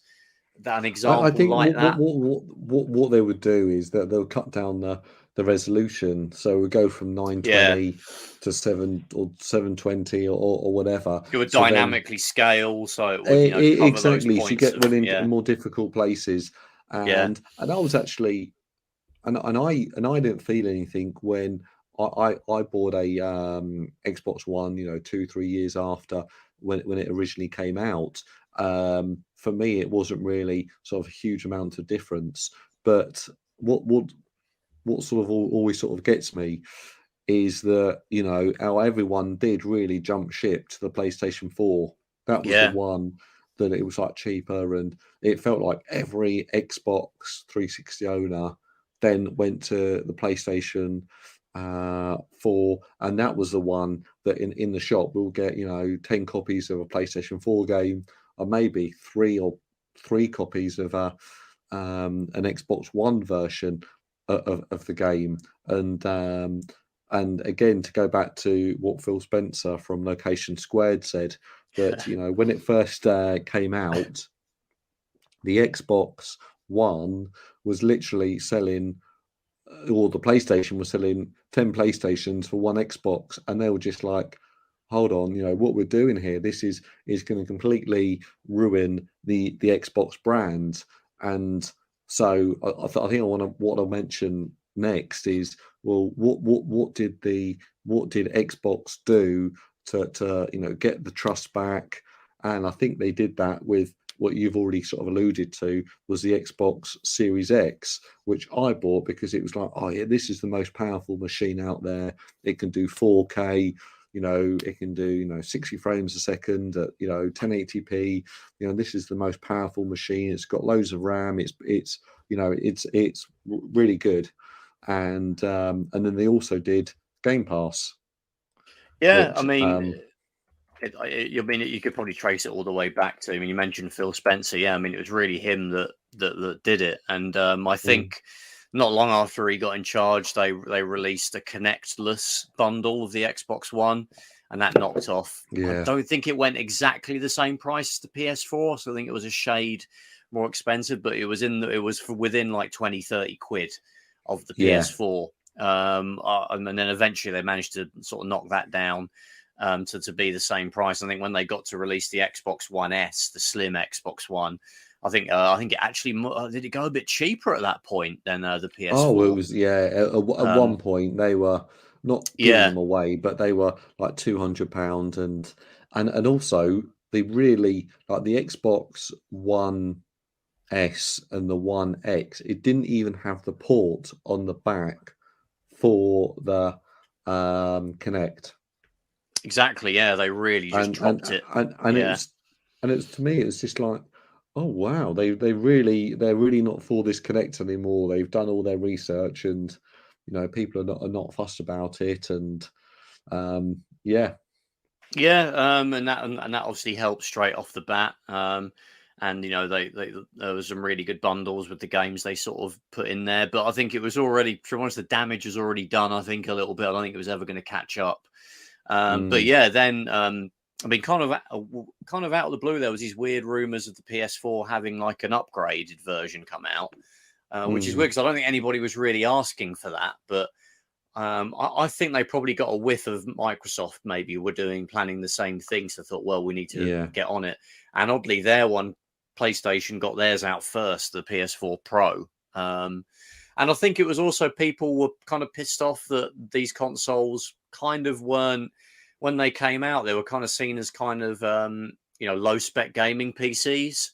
an example I think like that. What they would do is that they'll cut down the resolution, so we go from 920 to 720 or whatever. It would dynamically scale, so it would cover exactly. Those points so you get in more difficult places, and I was actually, and I didn't feel anything when I bought a Xbox One, 2-3 years after when it originally came out. For me, it wasn't really sort of a huge amount of difference. But what sort of always sort of gets me is that how everyone did really jump ship to the PlayStation 4. That was the one that it was like cheaper, and it felt like every Xbox 360 owner then went to the PlayStation 4, and that was the one that in the shop we'll get 10 copies of a PlayStation 4 game, or maybe three copies of an Xbox One version of the game. And again, to go back to what Phil Spencer from Location Squared said, that when it first came out, the Xbox One was literally selling, or the PlayStation was selling 10 PlayStations for one Xbox, and they were just like, hold on, what we're doing here, this is going to completely ruin the Xbox brand. And so I think what I'll mention next is, well, what did Xbox do to get the trust back? And I think they did that with what you've already sort of alluded to, was the Xbox Series X, which I bought because it was like, oh yeah, this is the most powerful machine out there. It can do 4K. It can do 60 frames a second at 1080p. This is the most powerful machine. It's got loads of RAM. It's really good. And then they also did Game Pass. Yeah, which, I mean, you could probably trace it all the way back to. I mean, you mentioned Phil Spencer. Yeah, I mean, it was really him that did it. And I think not long after he got in charge, they released a Kinectless bundle of the Xbox One, and that knocked off. Yeah. I don't think it went exactly the same price as the PS4, so I think it was a shade more expensive, but it was within like 20-30 quid of the PS4. And then eventually they managed to sort of knock that down to be the same price. I think when they got to release the Xbox One S, the slim Xbox One, I think it actually did it go a bit cheaper at that point than the PS4. Oh, it was at one point they were not giving them away, but they were like £200, and also they really like the Xbox One S and the One X. It didn't even have the port on the back for the Kinect. Exactly. Yeah, they really just dropped it. And it's to me, it's just like, oh wow, they're really not for this Kinect anymore. They've done all their research, and people are not fussed about it, and and that obviously helped straight off the bat. And there was some really good bundles with the games they sort of put in there, but I think it was already, to be honest, the damage was already done. I think a little bit. I don't think it was ever going to catch up. But yeah, then I mean, kind of out of the blue, there was these weird rumors of the PS4 having like an upgraded version come out, which is weird because I don't think anybody was really asking for that. But I think they probably got a whiff of Microsoft maybe were planning the same thing. So I thought, well, we need to get on it. And oddly, PlayStation got theirs out first, the PS4 Pro. And I think it was also people were kind of pissed off that these consoles kind of weren't, when they came out, they were kind of seen as kind of, low spec gaming PCs.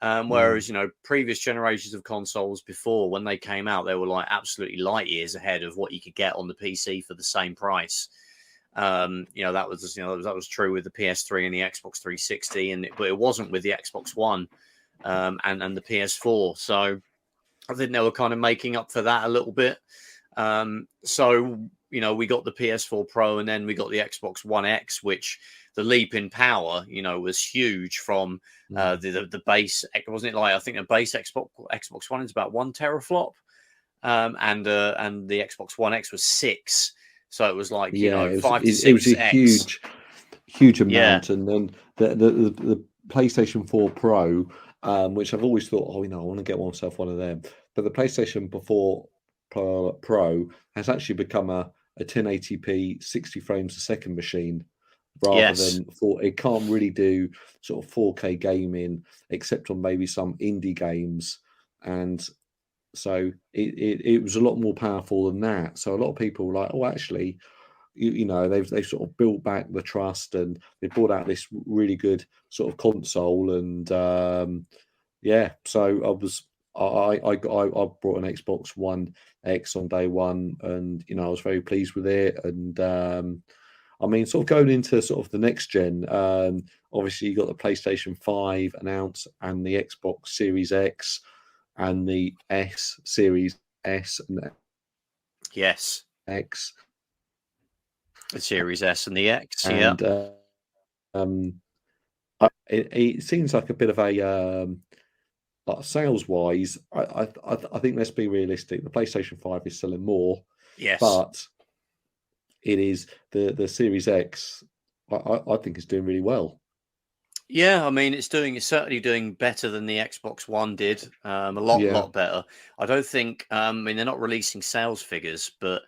Whereas, previous generations of consoles before, when they came out, they were like absolutely light years ahead of what you could get on the PC for the same price. That was true with the PS3 and the Xbox 360, but it wasn't with the Xbox One and the PS4. So I think they were kind of making up for that a little bit. We got the PS4 Pro, and then we got the Xbox One X, which the leap in power, was huge from the base. Wasn't it like, I think the base Xbox One is about 1 teraflop, and the Xbox One X was 6. So it was like 5 to 6. It was a huge amount, and then the PlayStation 4 Pro, which I've always thought, I want to get myself one of them. But the PlayStation 4 Pro has actually become a 1080p 60 frames a second machine, rather than it can't really do sort of 4K gaming except on maybe some indie games, and so it was a lot more powerful than that. So a lot of people were like, oh, actually, they've sort of built back the trust, and they brought out this really good sort of console, and so I brought an Xbox One X on day one, and I was very pleased with it. And I mean, sort of going into sort of the next gen, obviously you got the PlayStation 5 announced, and the Xbox Series X, and the Series S and X, the Series S and the X, and it seems like a bit of a like sales wise, I think, let's be realistic, the PlayStation 5 is selling more, but it is the Series X, I think, is doing really well. Yeah, I mean, it's certainly doing better than the Xbox One did. A lot better. I don't think. I mean, they're not releasing sales figures, but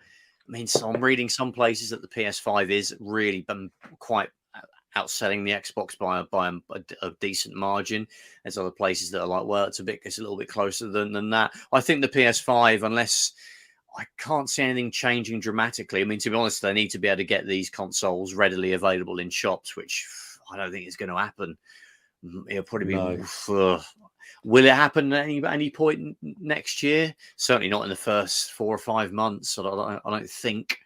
I mean, so I'm reading some places that the PS5 is really quite outselling the Xbox by a decent margin. There's other places that are like, well, it's a little bit closer than that. I think the PS5, unless I can't see anything changing dramatically. I mean, to be honest, they need to be able to get these consoles readily available in shops, which I don't think is going to happen. It'll probably be. Will it happen at any point next year? Certainly not in the first 4 or 5 months. I don't think.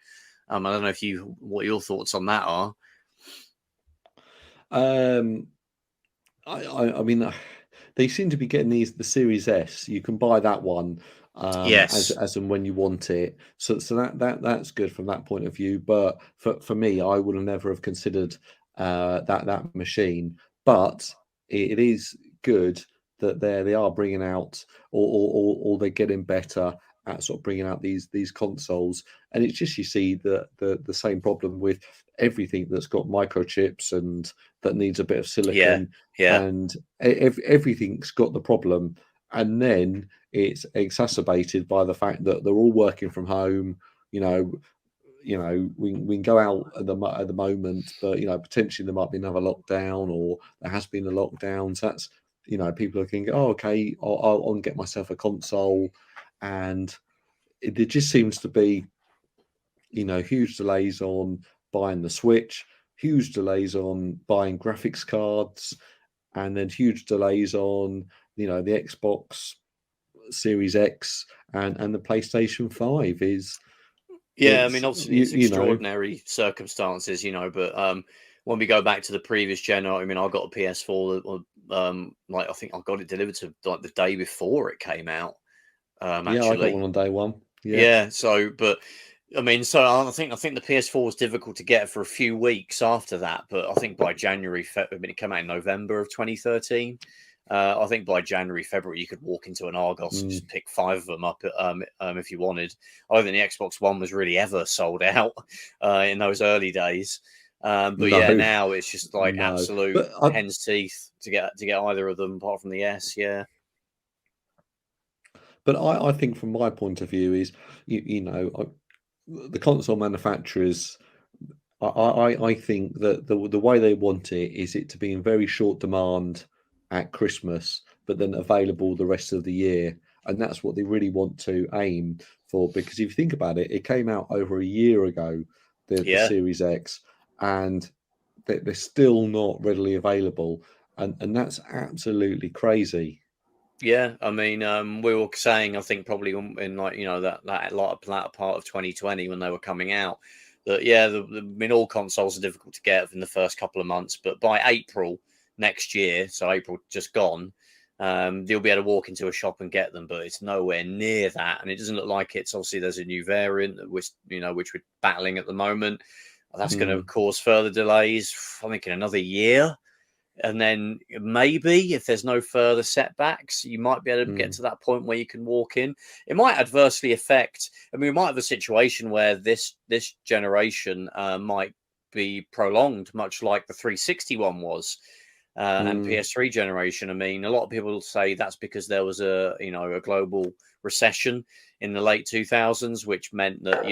I don't know what your thoughts on that are. I mean, they seem to be getting the Series S. You can buy that one as and when you want it. So that's good from that point of view. But for me, I would have never have considered that machine. But it is good that they are bringing out, or they're getting better at sort of bringing out these consoles, and it's just you see the same problem with everything that's got microchips and that needs a bit of silicon, and everything's got the problem, and then it's exacerbated by the fact that they're all working from home. We can go out at the moment, but potentially there might be another lockdown, or there has been a lockdown. So that's people are thinking, oh, okay, I'll get myself a console, and there just seems to be huge delays on buying the Switch, huge delays on buying graphics cards, and then huge delays on the Xbox Series X and the PlayStation 5 is. Yeah, I mean, obviously it's extraordinary circumstances, but when we go back to the previous gen, I mean, I got a PS4 I think I got it delivered to like the day before it came out. Actually. I got one on day one. Yeah. So, but I mean, so I think the PS4 was difficult to get for a few weeks after that, but I think by January, it came out in November of 2013. I think by January, February, you could walk into an Argos and just pick 5 of them up if you wanted. I don't think the Xbox One was really ever sold out in those early days. Now it's just like absolute hen's teeth to get either of them, apart from the S. Yeah. But I think, from my point of view, is the console manufacturers. I think that the way they want it is it to be in very short demand at Christmas, but then available the rest of the year, and that's what they really want to aim for. Because if you think about it, it came out over a year ago, the Series X, and they're still not readily available, and that's absolutely crazy. Yeah, I mean, we were saying, I think probably in that latter part of 2020 when they were coming out, that all consoles are difficult to get in the first couple of months, but by April next year, so April just gone, you'll be able to walk into a shop and get them, but it's nowhere near that, and it doesn't look like it's. Obviously, there's a new variant which we're battling at the moment. That's going to cause further delays. I think in another year. And then maybe if there's no further setbacks, you might be able to get to that point where you can walk in. It might adversely affect. I mean, we might have a situation where this generation might be prolonged, much like the 360 one was, and PS3 generation. I mean, a lot of people say that's because there was a global recession in the late 2000s, which meant that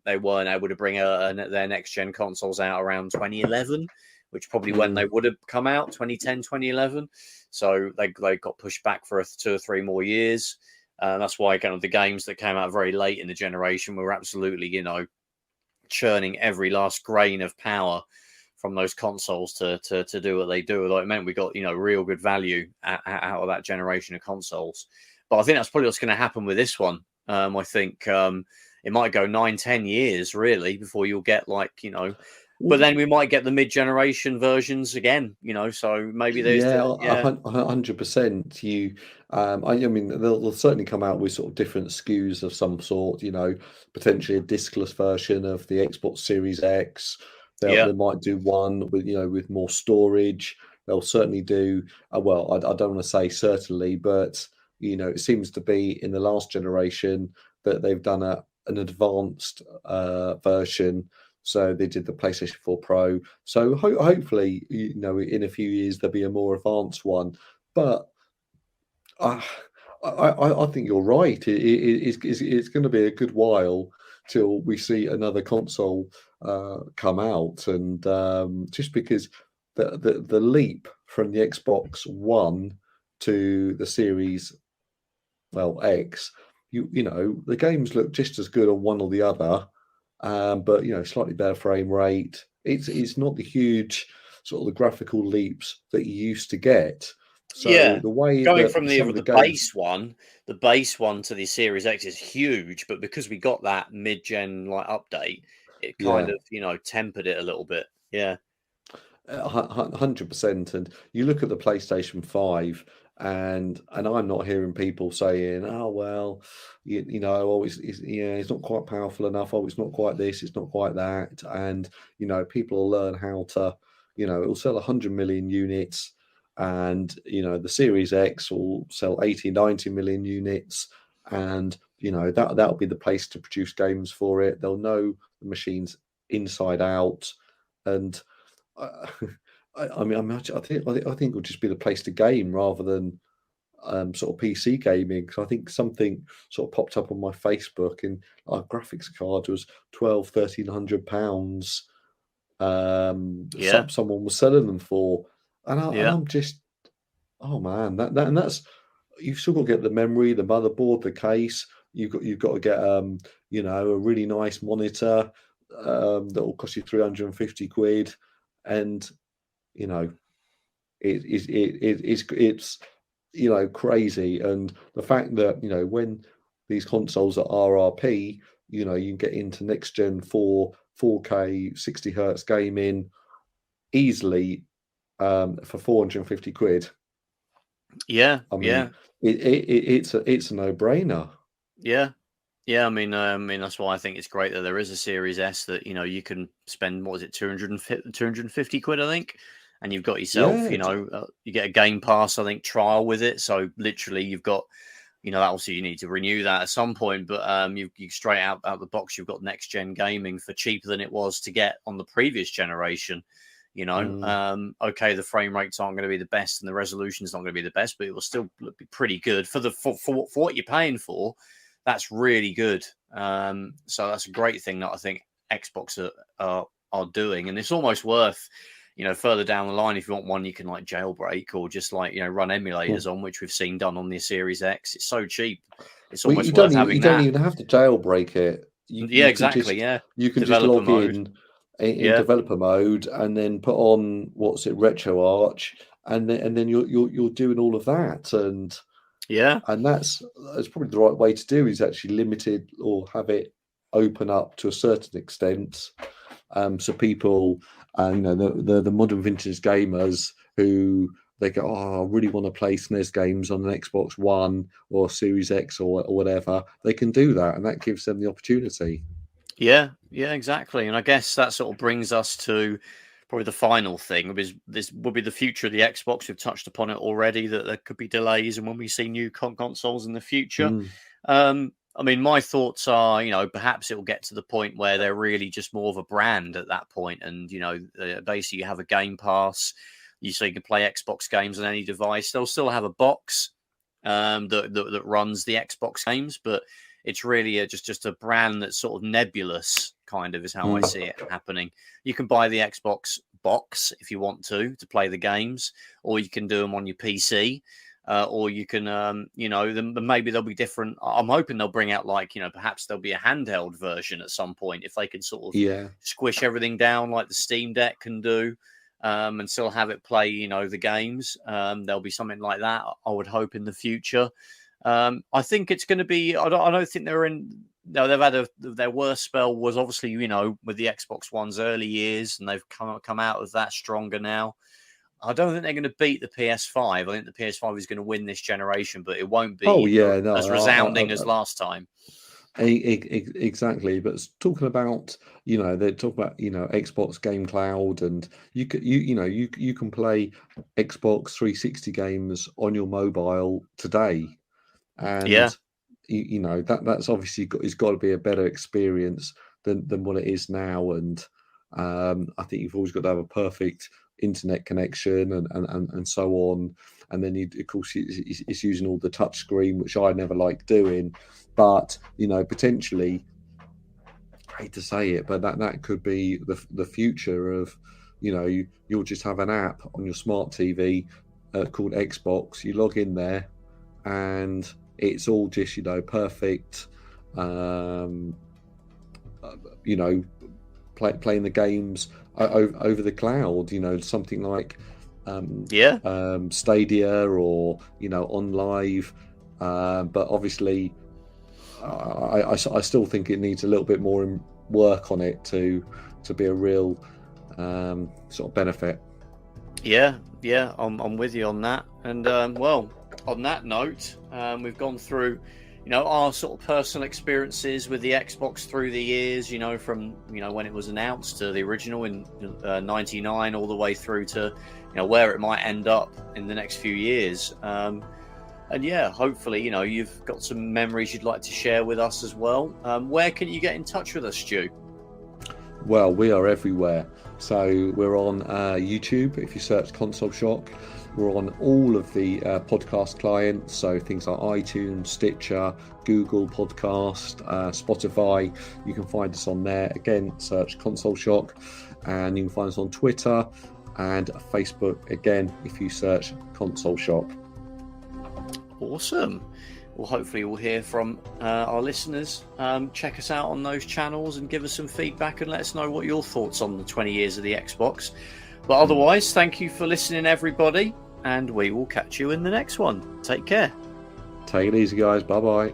they weren't able to bring their next gen consoles out around 2011. Which probably when they would have come out, 2010, 2011. So they got pushed back for 2 or 3 more years. That's why kind of the games that came out very late in the generation were absolutely, churning every last grain of power from those consoles to do what they do. Although it meant we got, real good value out of that generation of consoles. But I think that's probably what's going to happen with this one. I think it might go 9-10 years, really, before you'll get but then we might get the mid-generation versions again, so maybe there's 100%. I mean, they'll certainly come out with sort of different SKUs of some sort, potentially a discless version of the Xbox Series X. They might do one with more storage. They'll certainly do, I don't want to say certainly, but, it seems to be in the last generation that they've done an advanced version. So they did the PlayStation 4 Pro. So hopefully, in a few years, there'll be a more advanced one. But I think you're right. It's going to be a good while till we see another console come out. And just because the leap from the Xbox One to the Series X, the games look just as good on one or the other. But slightly better frame rate. It's not the huge sort of the graphical leaps that you used to get. So the way going from the base one to the Series X is huge, but because we got that mid-gen update, it kind of tempered it a little bit. 100%. And you look at the PlayStation 5. And I'm not hearing people saying, "Oh well, it's not quite powerful enough. Oh, it's not quite this. It's not quite that." And people will learn how to, it'll sell 100 million units, and the Series X will sell 80, 90 million units, and that'll be the place to produce games for it. They'll know the machines inside out, and I think it'll just be the place to game rather than sort of PC gaming. Because I think something sort of popped up on my Facebook, and our graphics card was £1,200-1,300. Someone was selling them for, and I'm just, oh man, that's, you've still got to get the memory, the motherboard, the case. You've got to get a really nice monitor that will cost you £350, and it's crazy. And the fact that when these consoles are RRP, you can get into next gen 4K 60 hertz gaming easily for £450. Yeah, I mean, it's a no-brainer. Yeah. I mean, that's why I think it's great that there is a Series S that you can spend, what was it, £250, I think, and you've got yourself, you get a Game Pass, I think, trial with it. So literally, you've got, obviously you need to renew that at some point, but you straight out the box, you've got next gen gaming for cheaper than it was to get on the previous generation. Okay, the frame rates aren't going to be the best and the resolution's not going to be the best, but it will still be pretty good for what you're paying for. That's really good. So that's a great thing that I think Xbox are doing, and it's almost worth, further down the line, if you want one you can like jailbreak or just like run emulators on, which we've seen done on the Series X. It's so cheap. It's almost worth having. You don't even have to jailbreak it. Exactly. You can just log in developer mode and then put on RetroArch, and then you're doing all of that, and that's probably the right way to do, is actually limited or have it open up to a certain extent, so people, the modern vintage gamers who they go, I really want to play SNES games on an Xbox One or Series X or whatever, they can do that, and that gives them the opportunity. Yeah, exactly. And I guess that sort of brings us to probably the final thing. This will be the future of the Xbox. We've touched upon it already, that there could be delays and when we see new consoles in the future. I mean, my thoughts are, perhaps it will get to the point where they're really just more of a brand at that point. And, basically you have a Game Pass, so you can play Xbox games on any device. They'll still have a box that runs the Xbox games, but it's really just a brand that's sort of nebulous, kind of, is how I see it happening. You can buy the Xbox box if you want to play the games, or you can do them on your PC, or you can, maybe they'll be different. I'm hoping they'll bring out, like, perhaps there'll be a handheld version at some point, if they can sort of squish everything down like the Steam Deck can do, and still have it play, the games. There'll be something like that, I would hope, in the future. I think it's going to be. I don't think they're in. No, they've had their worst spell was obviously with the Xbox One's early years, and they've come out of that stronger now. I don't think they're going to beat the PS5. I think the PS5 is going to win this generation, but it won't be as resounding as last time. Exactly. But talking about they talk about Xbox Game Cloud, and you can play Xbox 360 games on your mobile today. And that's obviously it's got to be a better experience than what it is now. And I think you've always got to have a perfect internet connection and so on. And then of course it's using all the touch screen, which I never like doing. But potentially, I hate to say it, but that could be the future of you'll just have an app on your smart TV called Xbox. You log in there, and it's all just perfect. Playing the games over the cloud. Something like Stadia or on Live. But obviously, I still think it needs a little bit more work on it to be a real sort of benefit. Yeah, I'm with you on that. And well, on that note, we've gone through, our sort of personal experiences with the Xbox through the years, from, when it was announced to the original in 99 all the way through to, where it might end up in the next few years. And yeah, hopefully, you've got some memories you'd like to share with us as well. Where can you get in touch with us, Stu? Well, we are everywhere. So we're on YouTube. If you search Console Shock, we're on all of the podcast clients. So things like iTunes, Stitcher, Google Podcast, Spotify. You can find us on there. Again, search Console Shock, and you can find us on Twitter and Facebook. Again, if you search Console Shock. Awesome. Well, hopefully we'll hear from our listeners. Check us out on those channels and give us some feedback and let us know what your thoughts on the 20 years of the Xbox. But otherwise, thank you for listening, everybody, and we will catch you in the next one. Take care. Take it easy, guys. Bye-bye.